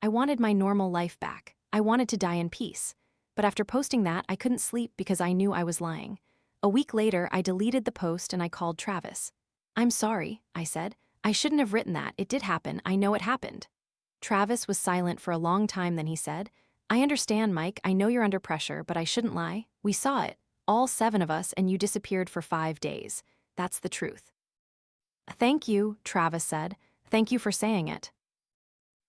I wanted my normal life back. I wanted to die in peace. But after posting that, I couldn't sleep because I knew I was lying. A week later, I deleted the post and I called Travis. "I'm sorry," I said. "I shouldn't have written that. It did happen. I know it happened." Travis was silent for a long time, then he said, "I understand, Mike. I know you're under pressure, but I shouldn't lie. We saw it. All 7 of us, and you disappeared for 5 days. That's the truth." "Thank you," Travis said. "Thank you for saying it."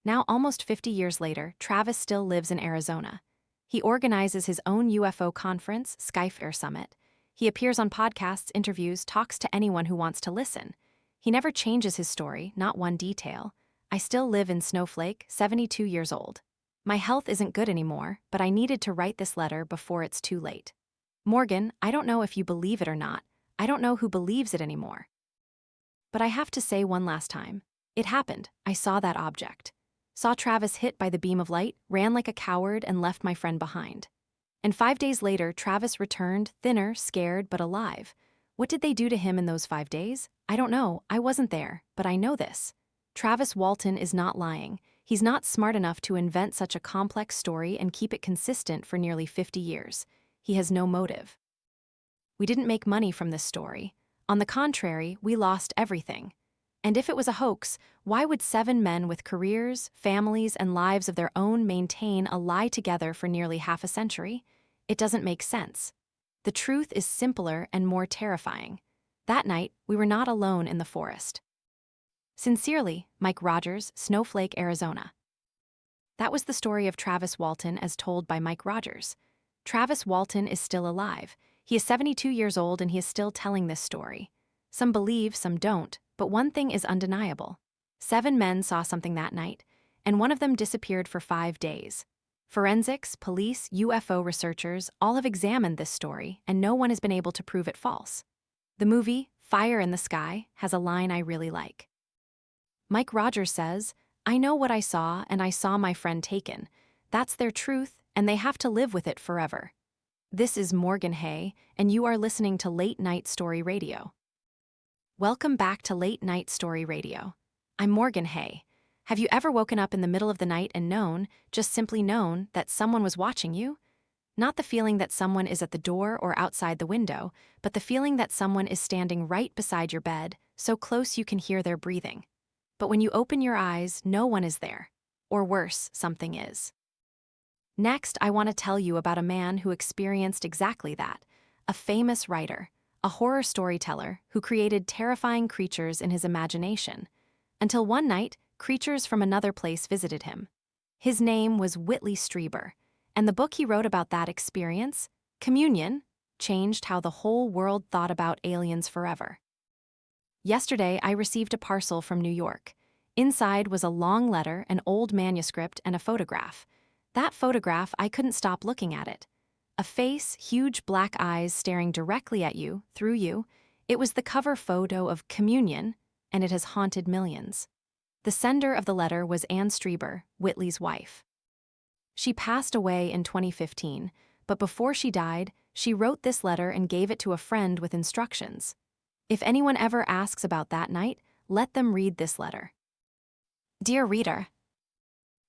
Now, almost 50 years later, Travis still lives in Arizona. He organizes his own UFO conference, Skyfair Summit. He appears on podcasts, interviews, talks to anyone who wants to listen. He never changes his story, not one detail. "I still live in Snowflake, 72 years old. My health isn't good anymore, but I needed to write this letter before it's too late. Morgan, I don't know if you believe it or not. I don't know who believes it anymore. But I have to say one last time. It happened. I saw that object. Saw Travis hit by the beam of light, ran like a coward, and left my friend behind. And 5 days later, Travis returned, thinner, scared, but alive. What did they do to him in those 5 days? I don't know. I wasn't there, but I know this. Travis Walton is not lying. He's not smart enough to invent such a complex story and keep it consistent for nearly 50 years. He has no motive. We didn't make money from this story. On the contrary, we lost everything. And if it was a hoax, why would 7 men with careers, families, and lives of their own maintain a lie together for nearly half a century? It doesn't make sense. The truth is simpler and more terrifying. That night, we were not alone in the forest. Sincerely, Mike Rogers, Snowflake, Arizona. That was the story of Travis Walton as told by Mike Rogers. Travis Walton is still alive. He is 72 years old and he is still telling this story. Some believe, some don't, but one thing is undeniable. 7 men saw something that night, and one of them disappeared for 5 days. Forensics, police, UFO researchers all have examined this story, and no one has been able to prove it false. The movie, Fire in the Sky, has a line I really like. Mike Rogers says, "I know what I saw, and I saw my friend taken. That's their truth, and they have to live with it forever." This is Morgan Hay, and you are listening to Late Night Story Radio. Welcome back to Late Night Story Radio. I'm Morgan Hay. Have you ever woken up in the middle of the night and known, just simply known, that someone was watching you? Not the feeling that someone is at the door or outside the window, but the feeling that someone is standing right beside your bed, so close you can hear their breathing. But when you open your eyes, no one is there. Or worse, something is. Next, I want to tell you about a man who experienced exactly that. A famous writer, a horror storyteller who created terrifying creatures in his imagination. Until one night, creatures from another place visited him. His name was Whitley Strieber, and the book he wrote about that experience, Communion, changed how the whole world thought about aliens forever. Yesterday, I received a parcel from New York. Inside was a long letter, an old manuscript, and a photograph. That photograph, I couldn't stop looking at it. A face, huge black eyes staring directly at you, through you. It was the cover photo of Communion, and it has haunted millions. The sender of the letter was Anne Strieber, Whitley's wife. She passed away in 2015, but before she died, she wrote this letter and gave it to a friend with instructions. If anyone ever asks about that night, let them read this letter. Dear reader,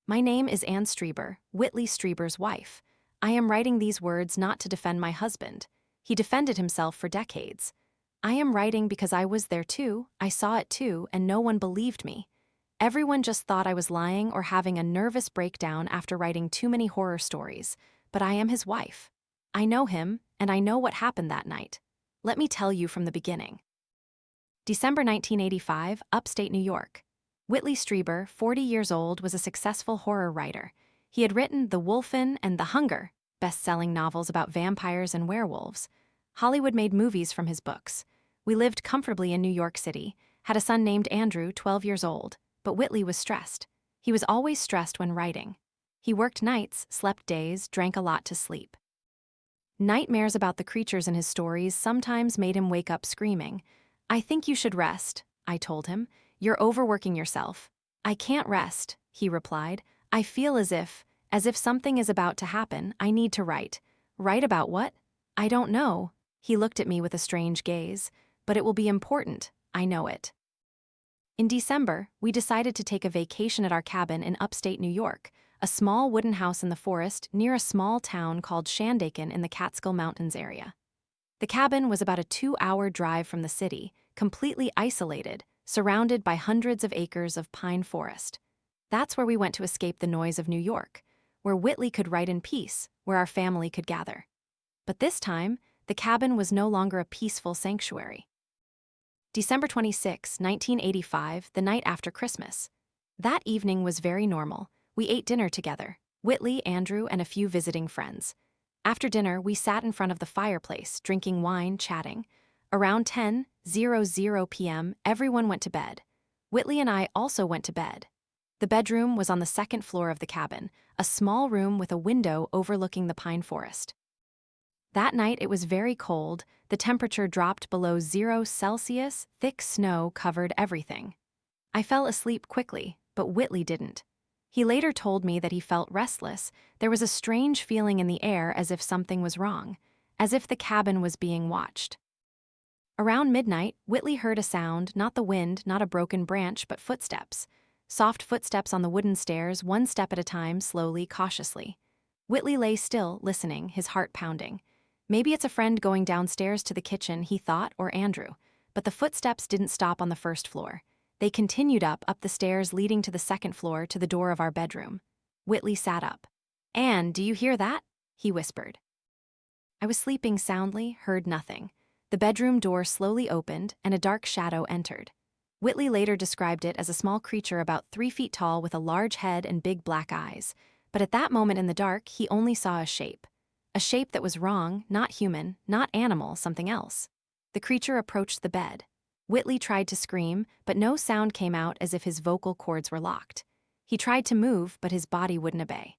my name is Anne Strieber, Whitley Strieber's wife. I am writing these words not to defend my husband. He defended himself for decades. I am writing because I was there too, I saw it too, and no one believed me. Everyone just thought I was lying or having a nervous breakdown after writing too many horror stories, but I am his wife. I know him, and I know what happened that night. Let me tell you from the beginning. December 1985, upstate New York. Whitley Strieber, 40 years old, was a successful horror writer. He had written The Wolfen and The Hunger, best-selling novels about vampires and werewolves. Hollywood made movies from his books. We lived comfortably in New York City, had a son named Andrew, 12 years old, but Whitley was stressed. He was always stressed when writing. He worked nights, slept days, drank a lot to sleep. Nightmares about the creatures in his stories sometimes made him wake up screaming. "I think you should rest," I told him. "You're overworking yourself." "I can't rest," he replied. "I feel as if something is about to happen. I need to write." "Write about what?" "I don't know." He looked at me with a strange gaze. "But it will be important. I know it." In December, we decided to take a vacation at our cabin in upstate New York, a small wooden house in the forest near a small town called Shandaken in the Catskill Mountains area. The cabin was about a 2-hour drive from the city, completely isolated, surrounded by hundreds of acres of pine forest. That's where we went to escape the noise of New York, where Whitley could write in peace, where our family could gather. But this time, the cabin was no longer a peaceful sanctuary. December 26, 1985, the night after Christmas. That evening was very normal. We ate dinner together, Whitley, Andrew, and a few visiting friends. After dinner, we sat in front of the fireplace, drinking wine, chatting. Around 10:00 p.m., everyone went to bed. Whitley and I also went to bed. The bedroom was on the second floor of the cabin, a small room with a window overlooking the pine forest. That night it was very cold, the temperature dropped below 0 Celsius, thick snow covered everything. I fell asleep quickly, but Whitley didn't. He later told me that he felt restless. There was a strange feeling in the air as if something was wrong, as if the cabin was being watched. Around midnight, Whitley heard a sound, not the wind, not a broken branch, but footsteps. Soft footsteps on the wooden stairs, one step at a time, slowly, cautiously. Whitley lay still, listening, his heart pounding. Maybe it's a friend going downstairs to the kitchen, he thought, or Andrew. But the footsteps didn't stop on the first floor. They continued up the stairs leading to the second floor to the door of our bedroom. Whitley sat up. "Anne, do you hear that?" he whispered. I was sleeping soundly, heard nothing. The bedroom door slowly opened, and a dark shadow entered. Whitley later described it as a small creature about 3 feet tall with a large head and big black eyes. But at that moment in the dark, he only saw a shape. A shape that was wrong, not human, not animal, something else. The creature approached the bed. Whitley tried to scream, but no sound came out, as if his vocal cords were locked. He tried to move, but his body wouldn't obey.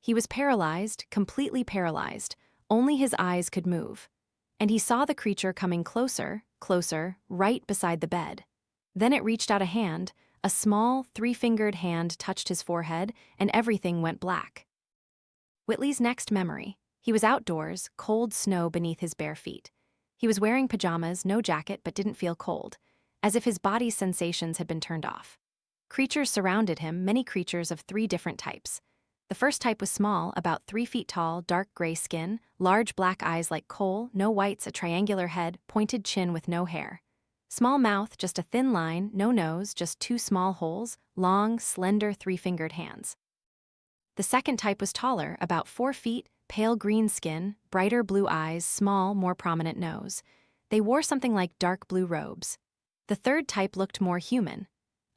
He was paralyzed, completely paralyzed. Only his eyes could move. And he saw the creature coming closer, closer, right beside the bed. Then it reached out a hand. A small, 3-fingered hand touched his forehead, and everything went black. Whitley's next memory. He was outdoors, cold snow beneath his bare feet. He was wearing pajamas, no jacket, but didn't feel cold, as if his body's sensations had been turned off. Creatures surrounded him, many creatures of 3 different types. The first type was small, about 3 feet tall, dark gray skin, large black eyes like coal, no whites, a triangular head, pointed chin with no hair. Small mouth, just a thin line, no nose, just 2 small holes, long, slender 3-fingered hands. The second type was taller, about 4 feet, pale green skin, brighter blue eyes, small, more prominent nose. They wore something like dark blue robes. The third type looked more human.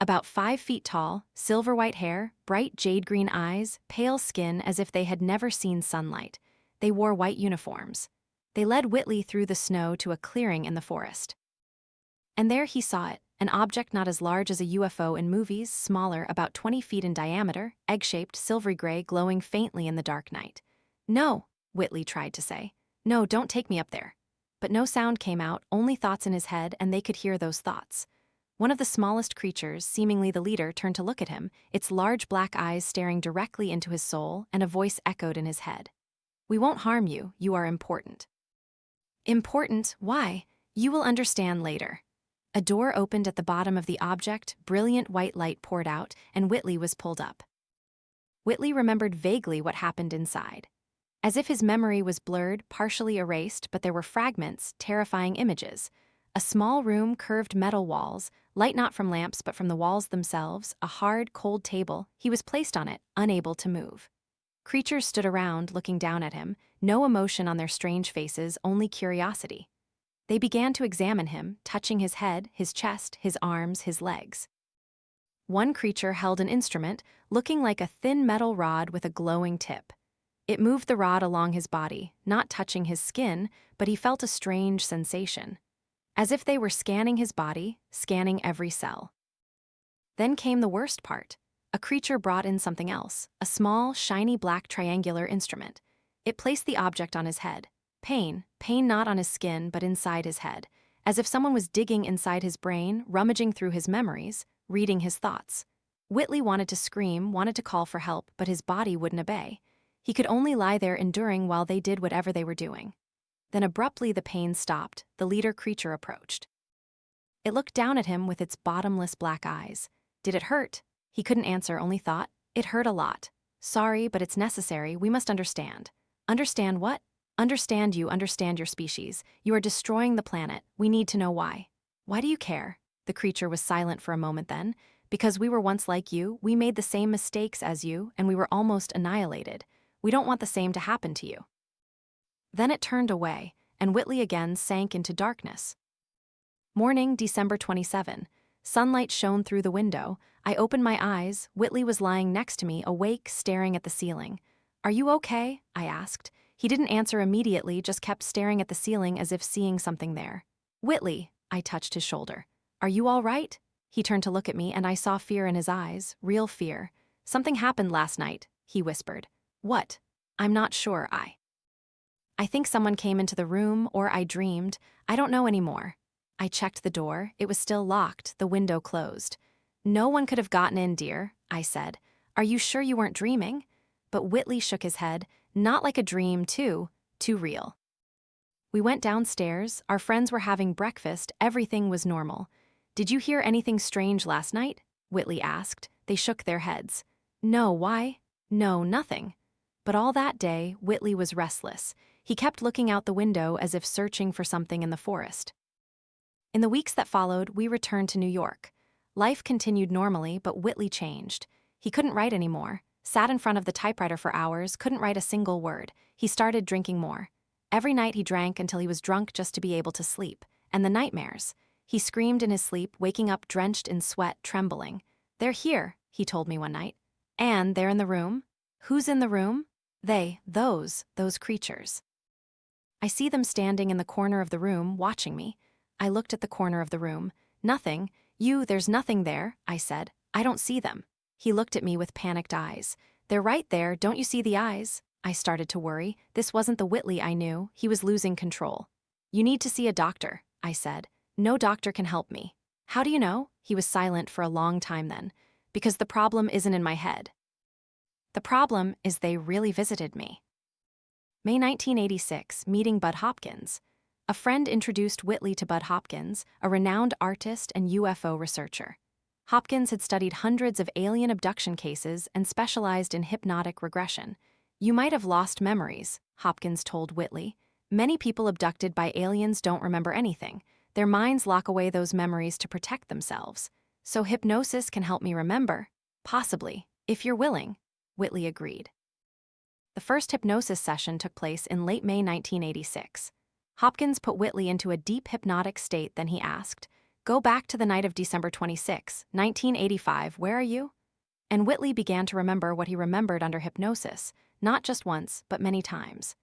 About 5 feet tall, silver white hair, bright jade green eyes, pale skin as if they had never seen sunlight. They wore white uniforms. They led Whitley through the snow to a clearing in the forest. And there he saw it, an object not as large as a UFO in movies, smaller, about 20 feet in diameter, egg-shaped, silvery gray, glowing faintly in the dark night. "No," Whitley tried to say. "No, don't take me up there." But no sound came out, only thoughts in his head, and they could hear those thoughts. One of the smallest creatures, seemingly the leader, turned to look at him, its large black eyes staring directly into his soul, and a voice echoed in his head. "We won't harm you, you are important." Important? Why? You will understand later. A door opened at the bottom of the object, brilliant white light poured out, and Whitley was pulled up. Whitley remembered vaguely what happened inside. As if his memory was blurred, partially erased, but there were fragments, terrifying images. A small room, curved metal walls, light not from lamps but from the walls themselves, a hard, cold table. He was placed on it, unable to move. Creatures stood around, looking down at him, no emotion on their strange faces, only curiosity. They began to examine him, touching his head, his chest, his arms, his legs. One creature held an instrument, looking like a thin metal rod with a glowing tip. It moved the rod along his body, not touching his skin, but he felt a strange sensation. As if they were scanning his body, scanning every cell. Then came the worst part. A creature brought in something else, a small, shiny black triangular instrument. It placed the object on his head. Pain not on his skin, but inside his head, as if someone was digging inside his brain, rummaging through his memories, reading his thoughts. Whitley wanted to scream, wanted to call for help, but his body wouldn't obey. He could only lie there enduring while they did whatever they were doing. Then abruptly the pain stopped, the leader creature approached. It looked down at him with its bottomless black eyes. Did it hurt? He couldn't answer, only thought. It hurt a lot. Sorry, but it's necessary. We must understand. Understand what? Understand your species. You are destroying the planet. We need to know why. Why do you care? The creature was silent for a moment then. Because we were once like you, we made the same mistakes as you, and we were almost annihilated. We don't want the same to happen to you. Then it turned away, and Whitley again sank into darkness. Morning, December 27. Sunlight shone through the window. I opened my eyes. Whitley was lying next to me, awake, staring at the ceiling. Are you okay? I asked. He didn't answer immediately, just kept staring at the ceiling as if seeing something there. Whitley, I touched his shoulder. Are you all right? He turned to look at me, and I saw fear in his eyes, real fear. Something happened last night, he whispered. What? I'm not sure, I think someone came into the room, or I dreamed. I don't know anymore. I checked the door. It was still locked, the window closed. No one could have gotten in, dear, I said. Are you sure you weren't dreaming? But Whitley shook his head. Not like a dream, too real. We went downstairs. Our friends were having breakfast. Everything was normal. Did you hear anything strange last night? Whitley asked. They shook their heads. No, why? No, nothing. But all that day, Whitley was restless. He kept looking out the window as if searching for something in the forest. In the weeks that followed, we returned to New York. Life continued normally, but Whitley changed. He couldn't write anymore, sat in front of the typewriter for hours, couldn't write a single word. He started drinking more. Every night he drank until he was drunk just to be able to sleep. And the nightmares. He screamed in his sleep, waking up drenched in sweat, trembling. They're here, he told me one night. And they're in the room? Who's in the room? Those creatures. I see them standing in the corner of the room, watching me. I looked at the corner of the room. Nothing. There's nothing there, I said. I don't see them. He looked at me with panicked eyes. They're right there, don't you see the eyes? I started to worry. This wasn't the Whitley I knew. He was losing control. You need to see a doctor, I said. No doctor can help me. How do you know? He was silent for a long time then. Because the problem isn't in my head. The problem is they really visited me. May 1986, meeting Bud Hopkins. A friend introduced Whitley to Bud Hopkins, a renowned artist and UFO researcher. Hopkins had studied hundreds of alien abduction cases and specialized in hypnotic regression. You might have lost memories, Hopkins told Whitley. Many people abducted by aliens don't remember anything. Their minds lock away those memories to protect themselves. So hypnosis can help me remember. Possibly, if you're willing, Whitley agreed. The first hypnosis session took place in late May 1986. Hopkins put Whitley into a deep hypnotic state, then he asked, Go back to the night of December 26, 1985, where are you? And Whitley began to remember what he remembered under hypnosis, not just once, but many times.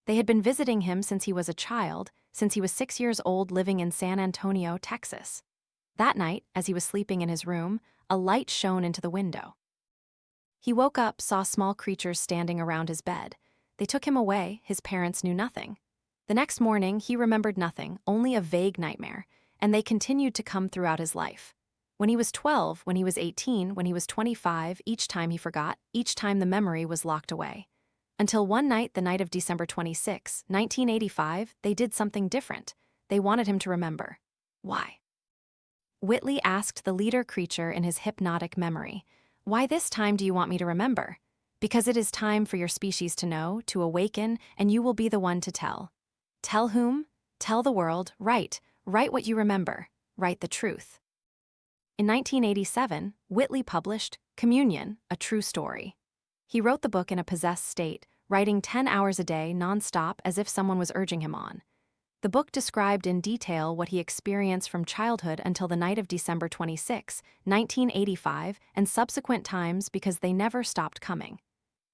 They had been visiting him since he was a child, since he was 6 years old living in San Antonio, Texas. That night, as he was sleeping in his room, a light shone into the window. He woke up, saw small creatures standing around his bed. They took him away, his parents knew nothing. The next morning, he remembered nothing, only a vague nightmare, and they continued to come throughout his life. When he was 12, when he was 18, when he was 25, each time he forgot, each time the memory was locked away. Until one night, the night of December 26, 1985, they did something different. They wanted him to remember. Why? Whitley asked the leader creature in his hypnotic memory, Why this time do you want me to remember? Because it is time for your species to know, to awaken, and you will be the one to tell. Tell whom? Tell the world, write what you remember, write the truth. In 1987, Whitley published Communion, a True Story. He wrote the book in a possessed state, writing 10 hours a day nonstop as if someone was urging him on. The book described in detail what he experienced from childhood until the night of December 26, 1985, and subsequent times because they never stopped coming.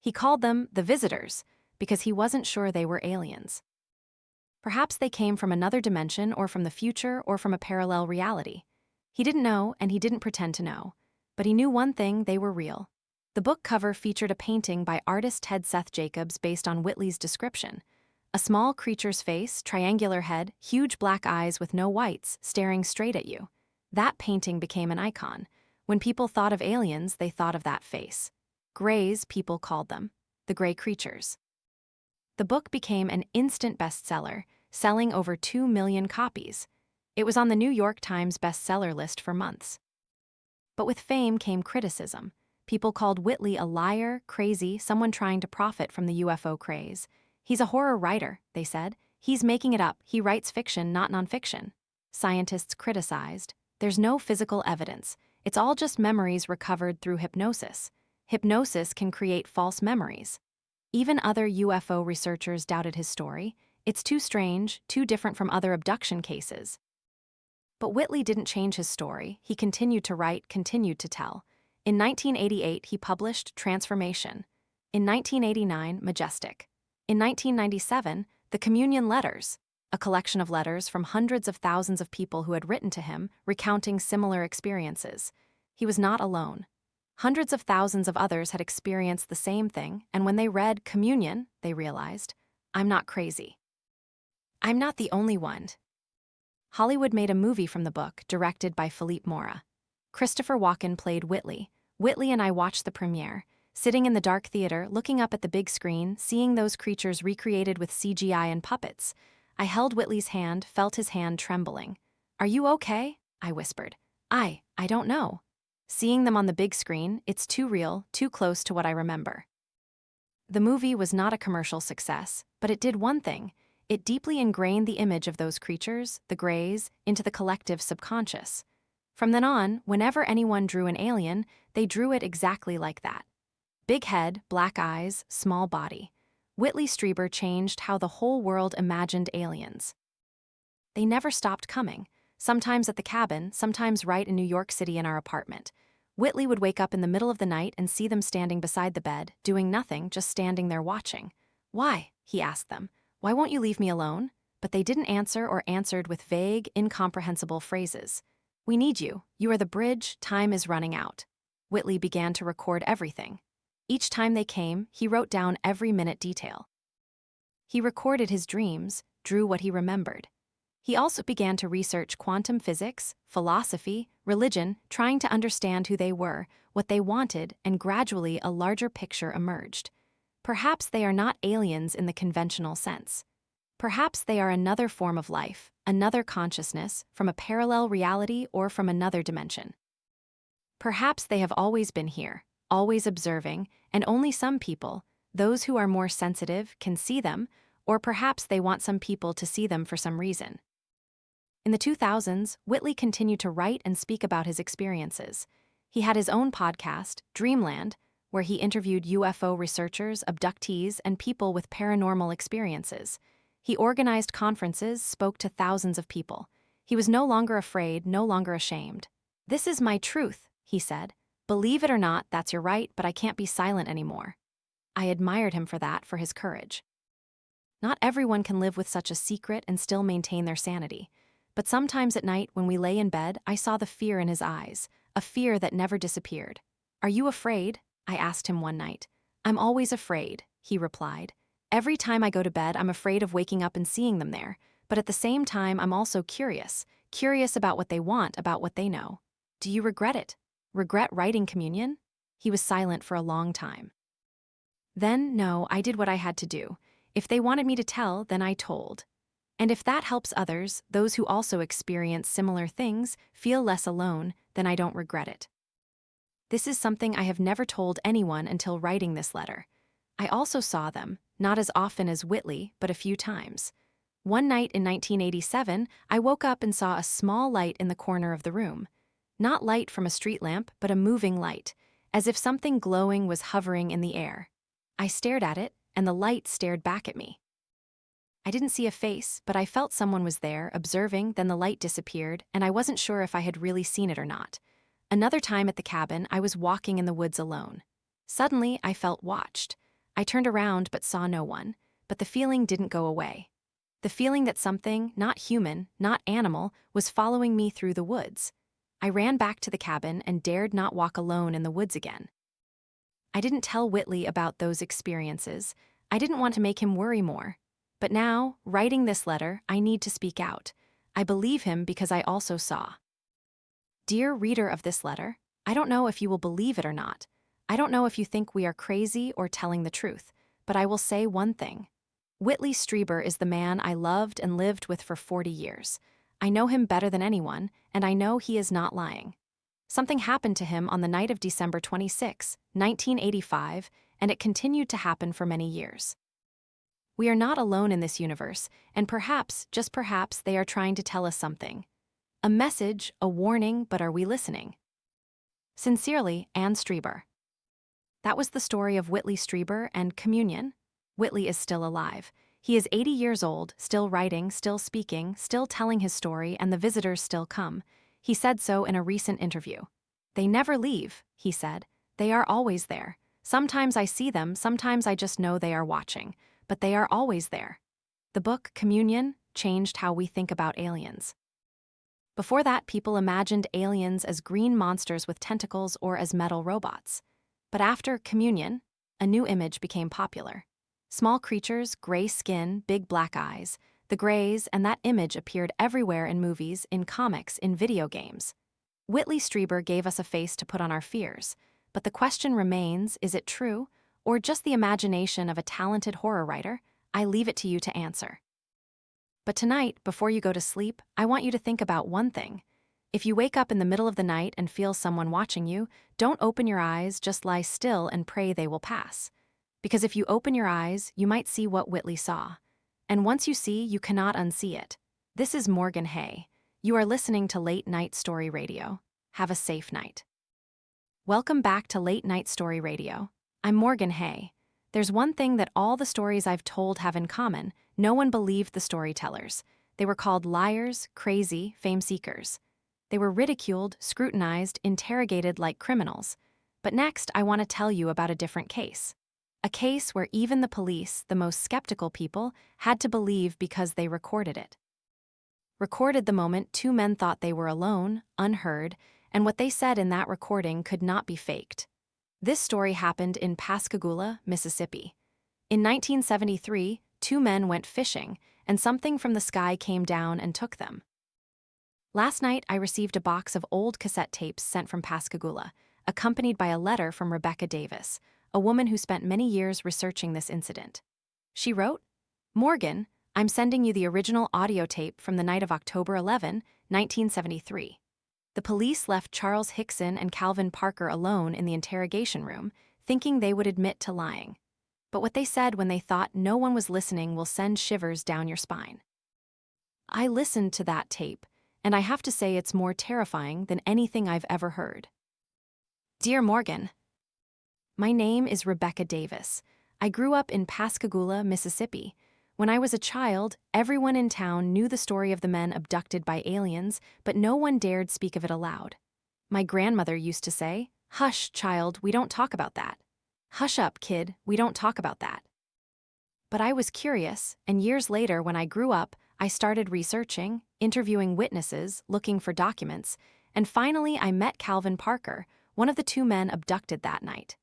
He called them the visitors because he wasn't sure they were aliens. Perhaps they came from another dimension or from the future or from a parallel reality. He didn't know and he didn't pretend to know. But he knew one thing, they were real. The book cover featured a painting by artist Ted Seth Jacobs based on Whitley's description. A small creature's face, triangular head, huge black eyes with no whites, staring straight at you. That painting became an icon. When people thought of aliens, they thought of that face. Greys, people called them. The gray creatures. The book became an instant bestseller, selling over 2 million copies. It was on the New York Times bestseller list for months. But with fame came criticism. People called Whitley a liar, crazy, someone trying to profit from the UFO craze. He's a horror writer, they said. He's making it up. He writes fiction, not nonfiction. Scientists criticized. There's no physical evidence. It's all just memories recovered through hypnosis. Hypnosis can create false memories. Even other UFO researchers doubted his story. It's too strange, too different from other abduction cases. But Whitley didn't change his story. He continued to write, continued to tell. In 1988, he published Transformation. In 1989, Majestic. In 1997, The Communion Letters, a collection of letters from hundreds of thousands of people who had written to him, recounting similar experiences. He was not alone. Hundreds of thousands of others had experienced the same thing, and when they read Communion, they realized, I'm not crazy. I'm not the only one. Hollywood made a movie from the book, directed by Philippe Mora. Christopher Walken played Whitley. Whitley and I watched the premiere, sitting in the dark theater, looking up at the big screen, seeing those creatures recreated with CGI and puppets. I held Whitley's hand, felt his hand trembling. Are you okay? I whispered. I don't know. Seeing them on the big screen, it's too real, too close to what I remember. The movie was not a commercial success, but it did one thing. It deeply ingrained the image of those creatures, the Greys, into the collective subconscious. From then on, whenever anyone drew an alien, they drew it exactly like that. Big head, black eyes, small body. Whitley Strieber changed how the whole world imagined aliens. They never stopped coming, sometimes at the cabin, sometimes right in New York City in our apartment. Whitley would wake up in the middle of the night and see them standing beside the bed, doing nothing, just standing there watching. Why? He asked them. Why won't you leave me alone? But they didn't answer or answered with vague, incomprehensible phrases. We need you. You are the bridge. Time is running out. Whitley began to record everything. Each time they came, he wrote down every minute detail. He recorded his dreams, drew what he remembered. He also began to research quantum physics, philosophy, religion, trying to understand who they were, what they wanted, and gradually a larger picture emerged. Perhaps they are not aliens in the conventional sense. Perhaps they are another form of life, another consciousness, from a parallel reality or from another dimension. Perhaps they have always been here, always observing, and only some people, those who are more sensitive, can see them, or perhaps they want some people to see them for some reason. In the 2000s, Whitley continued to write and speak about his experiences. He had his own podcast, Dreamland, where he interviewed UFO researchers, abductees, and people with paranormal experiences. He organized conferences, spoke to thousands of people. He was no longer afraid, no longer ashamed. This is my truth, he said. Believe it or not, that's your right, but I can't be silent anymore. I admired him for that, for his courage. Not everyone can live with such a secret and still maintain their sanity. But sometimes at night, when we lay in bed, I saw the fear in his eyes, a fear that never disappeared. Are you afraid? I asked him one night. I'm always afraid, he replied. Every time I go to bed, I'm afraid of waking up and seeing them there. But at the same time, I'm also curious about what they want, about what they know. Do you regret it? Regret writing Communion? He was silent for a long time. Then, no, I did what I had to do. If they wanted me to tell, then I told. And if that helps others, those who also experience similar things, feel less alone, then I don't regret it. This is something I have never told anyone until writing this letter. I also saw them, not as often as Whitley, but a few times. One night in 1987, I woke up and saw a small light in the corner of the room. Not light from a street lamp, but a moving light, as if something glowing was hovering in the air. I stared at it, and the light stared back at me. I didn't see a face, but I felt someone was there, observing, then the light disappeared, and I wasn't sure if I had really seen it or not. Another time at the cabin, I was walking in the woods alone. Suddenly, I felt watched. I turned around but saw no one, but the feeling didn't go away. The feeling that something, not human, not animal, was following me through the woods. I ran back to the cabin and dared not walk alone in the woods again. I didn't tell Whitley about those experiences. I didn't want to make him worry more. But now, writing this letter, I need to speak out. I believe him because I also saw. Dear reader of this letter, I don't know if you will believe it or not. I don't know if you think we are crazy or telling the truth, but I will say one thing. Whitley Strieber is the man I loved and lived with for 40 years. I know him better than anyone, and I know he is not lying. Something happened to him on the night of December 26, 1985, and it continued to happen for many years. We are not alone in this universe, and perhaps, just perhaps, they are trying to tell us something. A message, a warning, but are we listening? Sincerely, Anne Strieber. That was the story of Whitley Strieber and Communion. Whitley is still alive. He is 80 years old, still writing, still speaking, still telling his story, and the visitors still come. He said so in a recent interview. They never leave, he said. They are always there. Sometimes I see them, sometimes I just know they are watching, but they are always there. The book, Communion, changed how we think about aliens. Before that, people imagined aliens as green monsters with tentacles or as metal robots. But after Communion, a new image became popular. Small creatures, gray skin, big black eyes. The grays and that image appeared everywhere in movies, in comics, in video games. Whitley Strieber gave us a face to put on our fears. But the question remains, is it true? Or just the imagination of a talented horror writer? I leave it to you to answer. But tonight, before you go to sleep, I want you to think about one thing. If you wake up in the middle of the night and feel someone watching you, don't open your eyes, just lie still and pray they will pass. Because if you open your eyes, you might see what Whitley saw. And once you see, you cannot unsee it. This is Morgan Hay. You are listening to Late Night Story Radio. Have a safe night. Welcome back to Late Night Story Radio. I'm Morgan Hay. There's one thing that all the stories I've told have in common. No one believed the storytellers. They were called liars, crazy, fame seekers. They were ridiculed, scrutinized, interrogated like criminals. But next, I want to tell you about a different case. A case where even the police, the most skeptical people, had to believe because they recorded it. Recorded the moment two men thought they were alone, unheard, and what they said in that recording could not be faked. This story happened in Pascagoula, Mississippi. In 1973, two men went fishing, and something from the sky came down and took them. Last night, I received a box of old cassette tapes sent from Pascagoula, accompanied by a letter from Rebecca Davis, a woman who spent many years researching this incident. She wrote, "Morgan, I'm sending you the original audio tape from the night of October 11, 1973. The police left Charles Hickson and Calvin Parker alone in the interrogation room, thinking they would admit to lying. But what they said when they thought no one was listening will send shivers down your spine." I listened to that tape, and I have to say it's more terrifying than anything I've ever heard. Dear Morgan, my name is Rebecca Davis. I grew up in Pascagoula, Mississippi. When I was a child, everyone in town knew the story of the men abducted by aliens, but no one dared speak of it aloud. My grandmother used to say, "Hush, child, we don't talk about that. Hush up, kid, we don't talk about that." But I was curious, and years later when I grew up, I started researching, interviewing witnesses, looking for documents, and finally I met Calvin Parker, one of the two men abducted that night.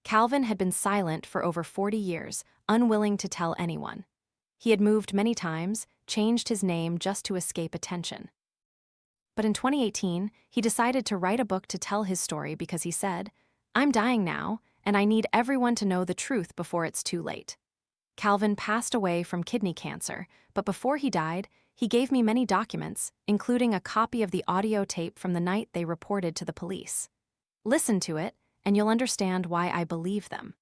Calvin had been silent for over 40 years, unwilling to tell anyone. He had moved many times, changed his name just to escape attention. But in 2018, he decided to write a book to tell his story because he said, "I'm dying now, and I need everyone to know the truth before it's too late." Calvin passed away from kidney cancer, but before he died, he gave me many documents, including a copy of the audio tape from the night they reported to the police. Listen to it, and you'll understand why I believe them.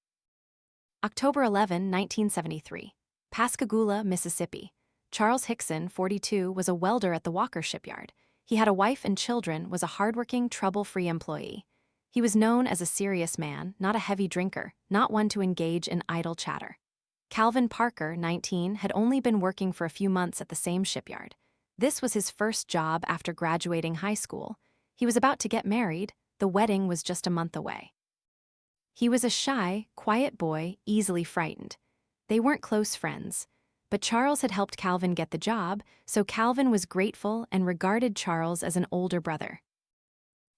October 11, 1973. Pascagoula, Mississippi. Charles Hickson, 42, was a welder at the Walker shipyard. He had a wife and children, was a hardworking, trouble-free employee. He was known as a serious man, not a heavy drinker, not one to engage in idle chatter. Calvin Parker, 19, had only been working for a few months at the same shipyard. This was his first job after graduating high school. He was about to get married. The wedding was just a month away. He was a shy, quiet boy, easily frightened. They weren't close friends, but Charles had helped Calvin get the job, so Calvin was grateful and regarded Charles as an older brother.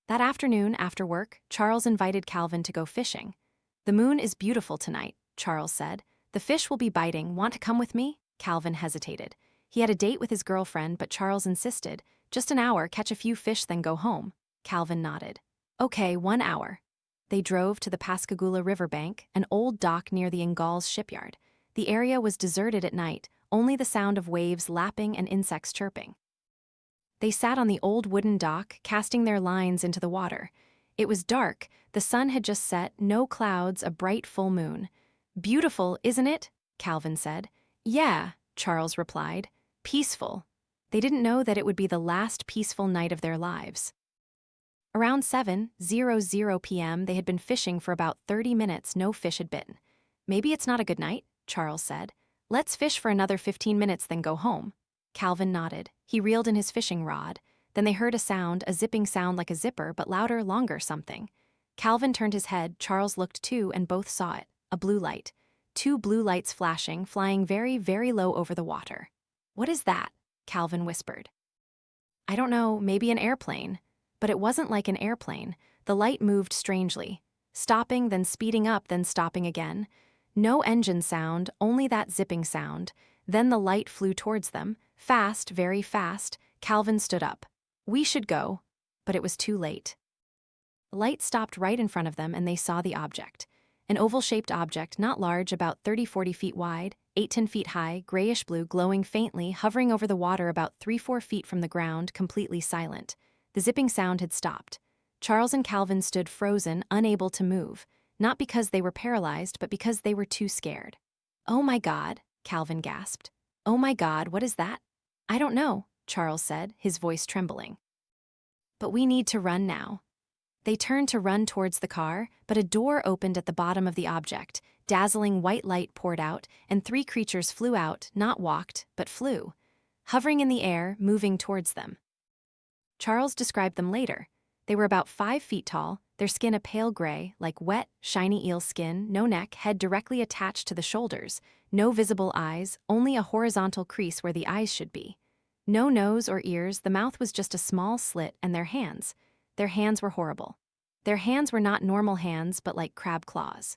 That afternoon, after work, Charles invited Calvin to go fishing. "The moon is beautiful tonight," Charles said. "The fish will be biting. Want to come with me?" Calvin hesitated. He had a date with his girlfriend, but Charles insisted. "Just an hour, catch a few fish, then go home." Calvin nodded. "Okay, 1 hour." They drove to the Pascagoula riverbank, an old dock near the Ingalls shipyard. The area was deserted at night, only the sound of waves lapping and insects chirping. They sat on the old wooden dock, casting their lines into the water. It was dark, the sun had just set, no clouds, a bright full moon. "Beautiful, isn't it?" Calvin said. "Yeah," Charles replied. "Peaceful." They didn't know that it would be the last peaceful night of their lives. Around 7:00 p.m., they had been fishing for about 30 minutes, no fish had bitten. "Maybe it's not a good night," Charles said. "Let's fish for another 15 minutes, then go home." Calvin nodded. He reeled in his fishing rod. Then they heard a sound, a zipping sound like a zipper, but louder, longer something. Calvin turned his head, Charles looked too, and both saw it. A blue light. 2 blue lights flashing, flying very, very low over the water. "What is that?" Calvin whispered. "I don't know, maybe an airplane." But it wasn't like an airplane. The light moved strangely, stopping, then speeding up, then stopping again. No engine sound, only that zipping sound. Then the light flew towards them, fast, very fast. Calvin stood up. "We should go." But it was too late. The light stopped right in front of them, and they saw the object. An oval-shaped object, not large, about 30-40 feet wide, 8-10 feet high, grayish-blue, glowing faintly, hovering over the water about 3-4 feet from the ground, completely silent. The zipping sound had stopped. Charles and Calvin stood frozen, unable to move, not because they were paralyzed, but because they were too scared. "Oh my God," Calvin gasped. "Oh my God, what is that?" "I don't know," Charles said, his voice trembling. "But we need to run now." They turned to run towards the car, but a door opened at the bottom of the object. Dazzling white light poured out, and 3 creatures flew out, not walked, but flew, hovering in the air, moving towards them. Charles described them later. They were about 5 feet tall, their skin a pale gray, like wet, shiny eel skin, no neck, head directly attached to the shoulders, no visible eyes, only a horizontal crease where the eyes should be. No nose or ears, the mouth was just a small slit, and their hands were horrible. Their hands were not normal hands, but like crab claws.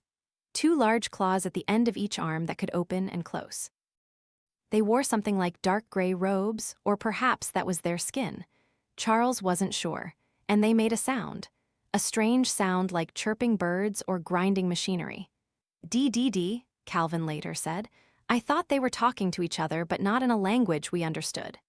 2 large claws at the end of each arm that could open and close. They wore something like dark gray robes, or perhaps that was their skin. Charles wasn't sure, and they made a sound. A strange sound like chirping birds or grinding machinery. "DDD," Calvin later said. "I thought they were talking to each other, but not in a language we understood."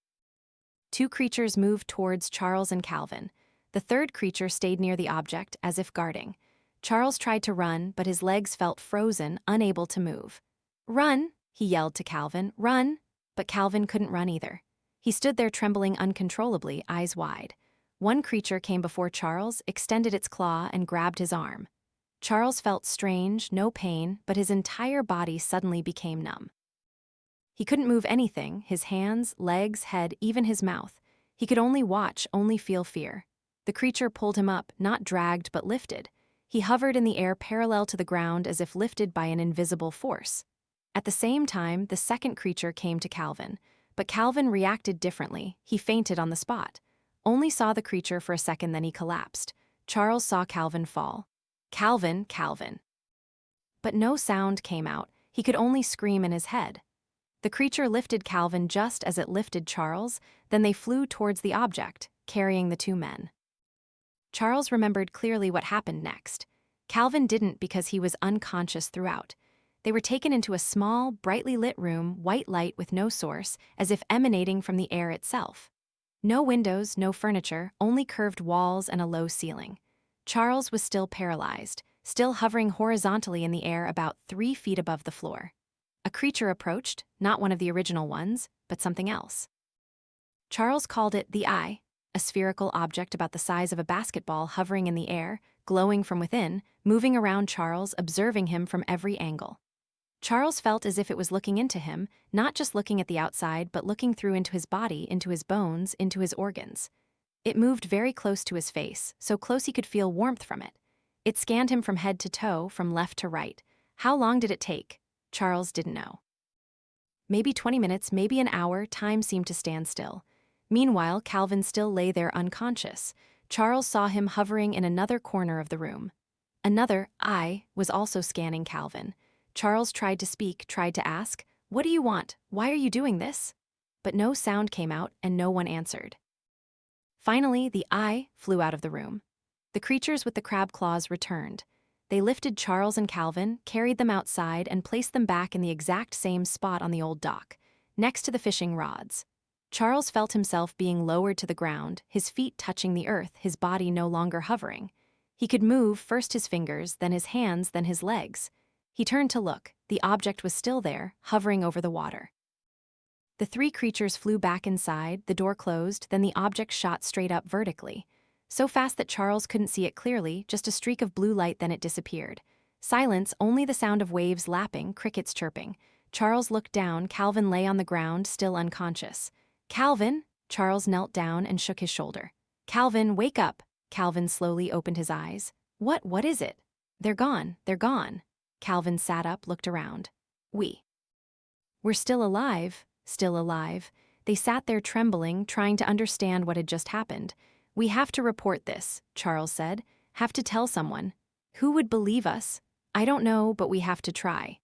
2 creatures moved towards Charles and Calvin. The 3rd creature stayed near the object, as if guarding. Charles tried to run, but his legs felt frozen, unable to move. "Run," he yelled to Calvin, "run!" But Calvin couldn't run either. He stood there trembling uncontrollably, eyes wide. 1 creature came before Charles, extended its claw, and grabbed his arm. Charles felt strange, no pain, but his entire body suddenly became numb. He couldn't move anything, his hands, legs, head, even his mouth. He could only watch, only feel fear. The creature pulled him up, not dragged but lifted. He hovered in the air parallel to the ground as if lifted by an invisible force. At the same time, the 2nd creature came to Calvin. But Calvin reacted differently. He fainted on the spot. Only saw the creature for a second, then he collapsed. Charles saw Calvin fall. "Calvin, Calvin." But no sound came out. He could only scream in his head. The creature lifted Calvin just as it lifted Charles, then they flew towards the object, carrying the 2 men. Charles remembered clearly what happened next. Calvin didn't, because he was unconscious throughout. They were taken into a small, brightly lit room, white light with no source, as if emanating from the air itself. No windows, no furniture, only curved walls and a low ceiling. Charles was still paralyzed, still hovering horizontally in the air about 3 feet above the floor. A creature approached, not one of the original ones, but something else. Charles called it the Eye, a spherical object about the size of a basketball hovering in the air, glowing from within, moving around Charles, observing him from every angle. Charles felt as if it was looking into him, not just looking at the outside, but looking through into his body, into his bones, into his organs. It moved very close to his face, so close he could feel warmth from it. It scanned him from head to toe, from left to right. How long did it take? Charles didn't know. Maybe 20 minutes, maybe an hour, time seemed to stand still. Meanwhile, Calvin still lay there unconscious. Charles saw him hovering in another corner of the room. Another eye was also scanning Calvin. Charles tried to speak, tried to ask, "What do you want? Why are you doing this?" But no sound came out, and no one answered. Finally, the eye flew out of the room. The creatures with the crab claws returned. They lifted Charles and Calvin, carried them outside, and placed them back in the exact same spot on the old dock, next to the fishing rods. Charles felt himself being lowered to the ground, his feet touching the earth, his body no longer hovering. He could move, first his fingers, then his hands, then his legs. He turned to look. The object was still there, hovering over the water. The three creatures flew back inside, the door closed, then the object shot straight up vertically. So fast that Charles couldn't see it clearly, just a streak of blue light, then it disappeared. Silence, only the sound of waves lapping, crickets chirping. Charles looked down. Calvin lay on the ground, still unconscious. "Calvin!" Charles knelt down and shook his shoulder. "Calvin, wake up!" Calvin slowly opened his eyes. What is it?" They're gone. Calvin sat up, looked around. We're still alive. Still alive." They sat there trembling, trying to understand what had just happened. "We have to report this," Charles said. "Have to tell someone. Who would believe us? I don't know, but we have to try."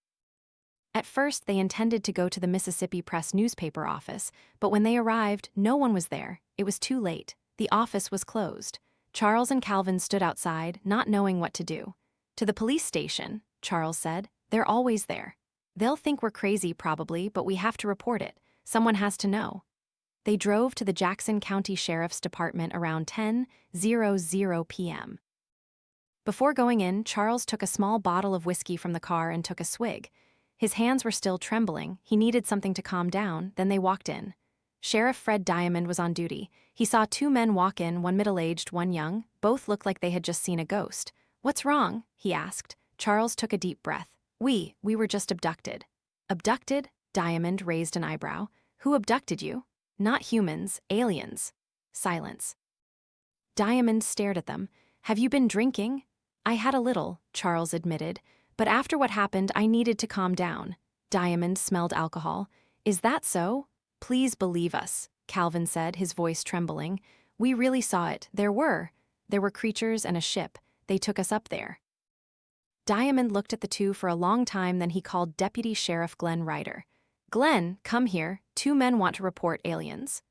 At first, they intended to go to the Mississippi Press newspaper office, but when they arrived, no one was there. It was too late. The office was closed. Charles and Calvin stood outside, not knowing what to do. "To the police station," Charles said. "They're always there. They'll think we're crazy probably, but we have to report it. Someone has to know." They drove to the Jackson County Sheriff's Department around 10:00 p.m. Before going in, Charles took a small bottle of whiskey from the car and took a swig. His hands were still trembling. He needed something to calm down. Then they walked in. Sheriff Fred Diamond was on duty. He saw two men walk in, one middle-aged, one young. Both looked like they had just seen a ghost. "What's wrong?" he asked. Charles took a deep breath. We were just abducted." "Abducted?" Diamond raised an eyebrow. "Who abducted you?" "Not humans, aliens." Silence. Diamond stared at them. "Have you been drinking?" "I had a little," Charles admitted. "But after what happened, I needed to calm down." Diamond smelled alcohol. "Is that so?" "Please believe us," Calvin said, his voice trembling. "We really saw it. There were creatures and a ship. They took us up there." Diamond looked at the two for a long time, then he called Deputy Sheriff Glenn Ryder. "Glenn, come here. Two men want to report aliens."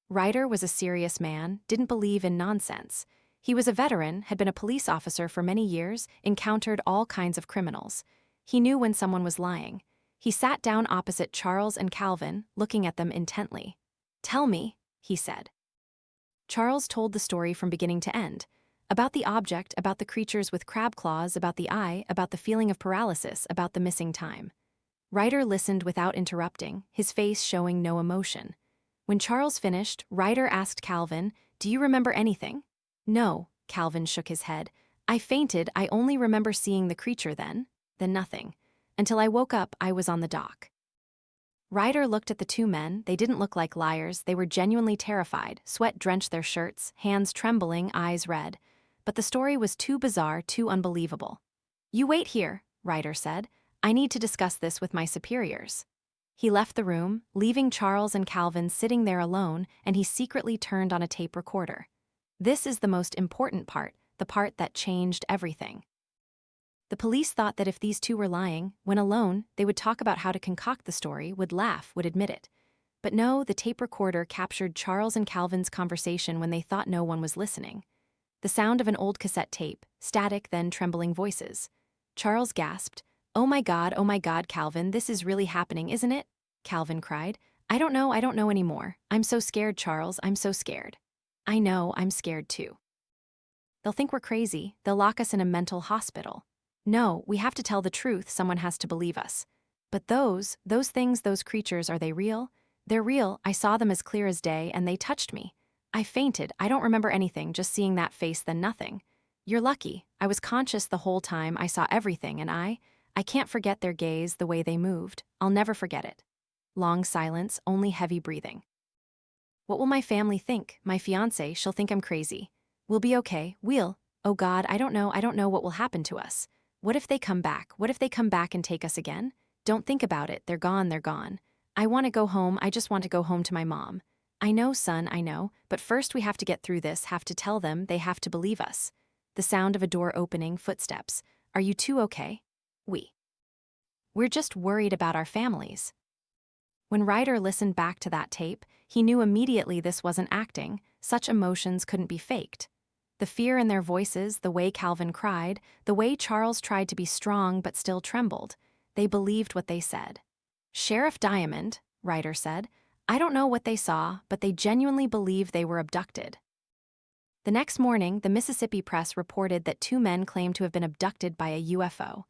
Ryder was a serious man, didn't believe in nonsense. He was a veteran, had been a police officer for many years, encountered all kinds of criminals. He knew when someone was lying. He sat down opposite Charles and Calvin, looking at them intently. "Tell me," he said. Charles told the story from beginning to end. About the object, about the creatures with crab claws, about the eye, about the feeling of paralysis, about the missing time. Ryder listened without interrupting, his face showing no emotion. When Charles finished, Ryder asked Calvin, "Do you remember anything?" "No," Calvin shook his head. "I fainted. I only remember seeing the creature then nothing. Until I woke up, I was on the dock." Ryder looked at the two men. They didn't look like liars. They were genuinely terrified. Sweat drenched their shirts, hands trembling, eyes red. But the story was too bizarre, too unbelievable. "You wait here," Ryder said. "I need to discuss this with my superiors." He left the room, leaving Charles and Calvin sitting there alone, and he secretly turned on a tape recorder. This is the most important part, the part that changed everything. The police thought that if these two were lying, when alone, they would talk about how to concoct the story, would laugh, would admit it. But no, the tape recorder captured Charles and Calvin's conversation when they thought no one was listening. The sound of an old cassette tape, static then trembling voices. Charles gasped. Oh my God, Calvin, this is really happening, isn't it?" Calvin cried. I don't know anymore. I'm so scared, Charles, I'm so scared." "I know, I'm scared too." "They'll think we're crazy, they'll lock us in a mental hospital." "No, we have to tell the truth, someone has to believe us." "But those things, those creatures, are they real?" "They're real, I saw them as clear as day, and they touched me. I fainted, I don't remember anything, just seeing that face then nothing." "You're lucky, I was conscious the whole time, I saw everything, and I can't forget their gaze, the way they moved. I'll never forget it." Long silence, only heavy breathing. "What will my family think? My fiancé, she'll think I'm crazy." "We'll be okay, oh God, I don't know what will happen to us. What if they come back? What if they come back and take us again? Don't think about it, they're gone. I want to go home, I just want to go home to my mom." "I know, son, I know, but first we have to get through this, have to tell them, they have to believe us." The sound of a door opening, footsteps. "Are you two okay?" We're just worried about our families." When Ryder listened back to that tape, he knew immediately this wasn't acting, such emotions couldn't be faked. The fear in their voices, the way Calvin cried, the way Charles tried to be strong but still trembled, they believed what they said. "Sheriff Diamond," Ryder said, I don't know what they saw, but they genuinely believe they were abducted. The next morning, the Mississippi Press reported that 2 men claimed to have been abducted by a UFO.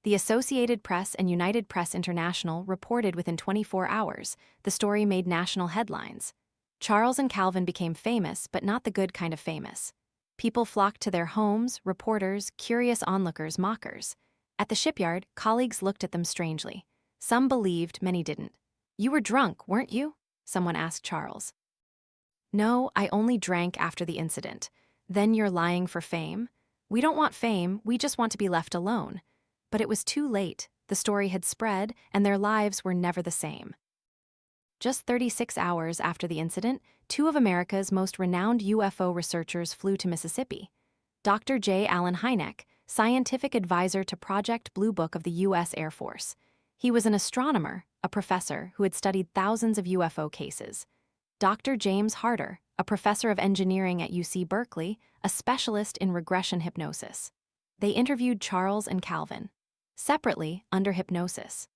The Associated Press and United Press International reported within 24 hours. The story made national headlines. Charles and Calvin became famous, but not the good kind of famous. People flocked to their homes, reporters, curious onlookers, mockers. At the shipyard, colleagues looked at them strangely. Some believed, many didn't. "You were drunk, weren't you?" someone asked Charles. "No, I only drank after the incident." "Then you're lying for fame?" "We don't want fame, we just want to be left alone." But it was too late. The story had spread, and their lives were never the same. Just 36 hours after the incident, 2 of America's most renowned UFO researchers flew to Mississippi. Dr. J. Allen Hynek, scientific advisor to Project Blue Book of the U.S. Air Force. He was an astronomer, a professor who had studied thousands of UFO cases. Dr. James Harder, a professor of engineering at UC Berkeley, a specialist in regression hypnosis. They interviewed Charles and Calvin. Separately, under hypnosis.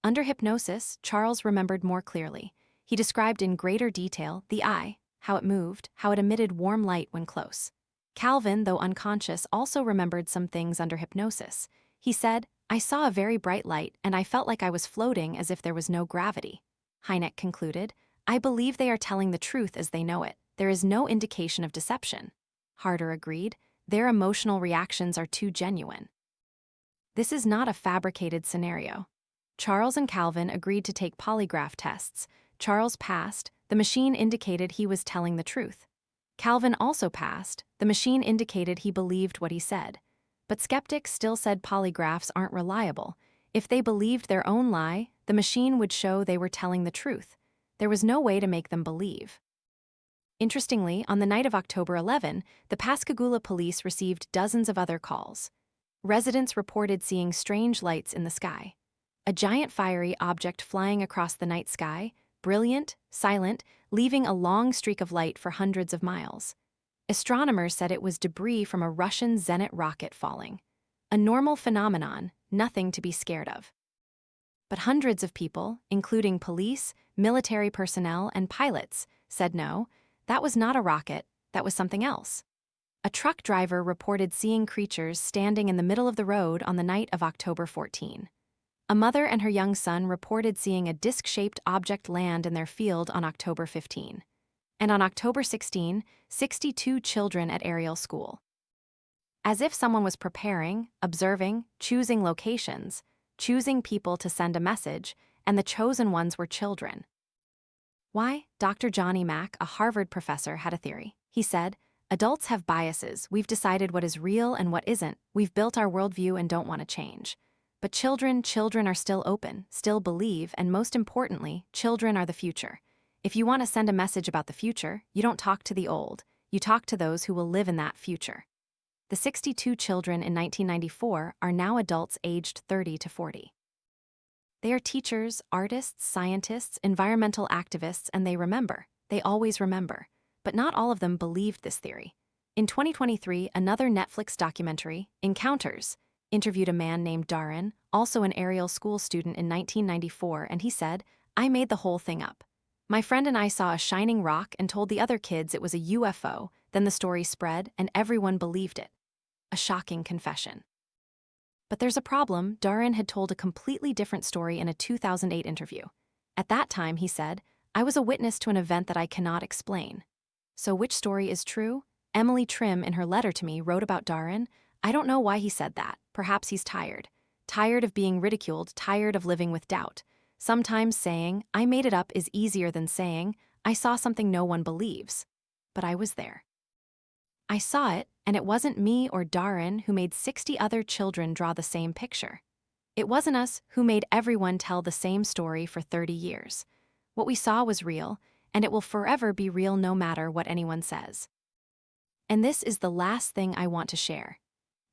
Under hypnosis, Charles remembered more clearly. He described in greater detail the eye, how it moved, how it emitted warm light when close. Calvin, though unconscious, also remembered some things under hypnosis. He said, "I saw a very bright light, and I felt like I was floating as if there was no gravity." Hynek concluded, "I believe they are telling the truth as they know it. There is no indication of deception." Harder agreed, "Their emotional reactions are too genuine." This is not a fabricated scenario. Charles and Calvin agreed to take polygraph tests. Charles passed. The machine indicated he was telling the truth. Calvin also passed. The machine indicated he believed what he said. But skeptics still said polygraphs aren't reliable. If they believed their own lie, the machine would show they were telling the truth. There was no way to make them believe. Interestingly, on the night of October 11, the Pascagoula police received dozens of other calls. Residents reported seeing strange lights in the sky. A giant fiery object flying across the night sky, brilliant, silent, leaving a long streak of light for hundreds of miles. Astronomers said it was debris from a Russian Zenit rocket falling. A normal phenomenon, nothing to be scared of. But hundreds of people, including police, military personnel, and pilots, said no, that was not a rocket, that was something else. A truck driver reported seeing creatures standing in the middle of the road on the night of October 14. A mother and her young son reported seeing a disc-shaped object land in their field on October 15. And on October 16, 62 children at Ariel School. As if someone was preparing, observing, choosing locations, choosing people to send a message, and the chosen ones were children. Why? Dr. Johnny Mack, a Harvard professor, had a theory. He said, "Adults have biases. We've decided what is real and what isn't. We've built our worldview and don't want to change. But children are still open, still believe, and most importantly, children are the future. If you want to send a message about the future, you don't talk to the old. You talk to those who will live in that future." The 62 children in 1994 are now adults aged 30 to 40. They are teachers, artists, scientists, environmental activists, and they remember. They always remember. But not all of them believed this theory. In 2023, another Netflix documentary, Encounters, interviewed a man named Darren, also an Ariel School student in 1994, and he said, "I made the whole thing up. My friend and I saw a shining rock and told the other kids it was a UFO, then the story spread and everyone believed it." A shocking confession. But there's a problem. Darren had told a completely different story in a 2008 interview. At that time, he said, "I was a witness to an event that I cannot explain." So which story is true? Emily Trim, in her letter to me, wrote about Darren, "I don't know why he said that. Perhaps he's tired. Tired of being ridiculed, tired of living with doubt. Sometimes saying, 'I made it up' is easier than saying, 'I saw something no one believes.' But I was there. I saw it, and it wasn't me or Darren who made 60 other children draw the same picture. It wasn't us who made everyone tell the same story for 30 years. What we saw was real, and it will forever be real no matter what anyone says." And this is the last thing I want to share.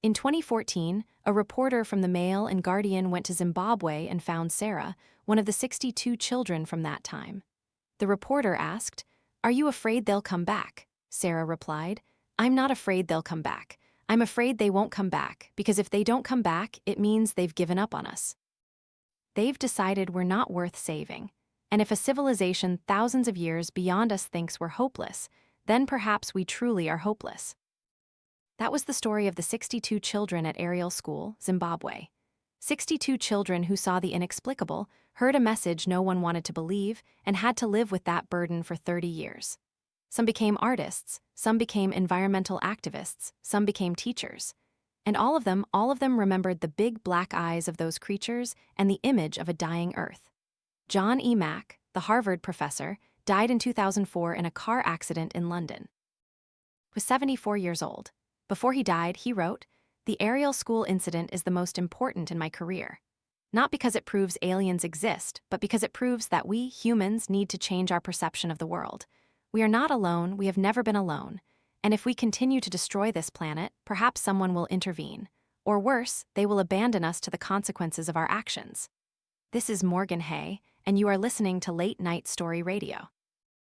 In 2014, a reporter from the Mail and Guardian went to Zimbabwe and found Sarah, one of the 62 children from that time. The reporter asked, "Are you afraid they'll come back?" Sarah replied, "I'm not afraid they'll come back. I'm afraid they won't come back, because if they don't come back, it means they've given up on us. They've decided we're not worth saving. And if a civilization thousands of years beyond us thinks we're hopeless, then perhaps we truly are hopeless. That was the story of the 62 children at Ariel School, Zimbabwe. 62 children who saw the inexplicable, heard a message no one wanted to believe, and had to live with that burden for 30 years. Some became artists, some became environmental activists, some became teachers. And all of them remembered the big black eyes of those creatures and the image of a dying Earth. John E. Mack, the Harvard professor, died in 2004 in a car accident in London. He was 74 years old. Before he died, he wrote, "The Ariel School incident is the most important in my career. Not because it proves aliens exist, but because it proves that we, humans, need to change our perception of the world. We are not alone, we have never been alone. And if we continue to destroy this planet, perhaps someone will intervene. Or worse, they will abandon us to the consequences of our actions." This is Morgan Hay, and you are listening to Late Night Story Radio.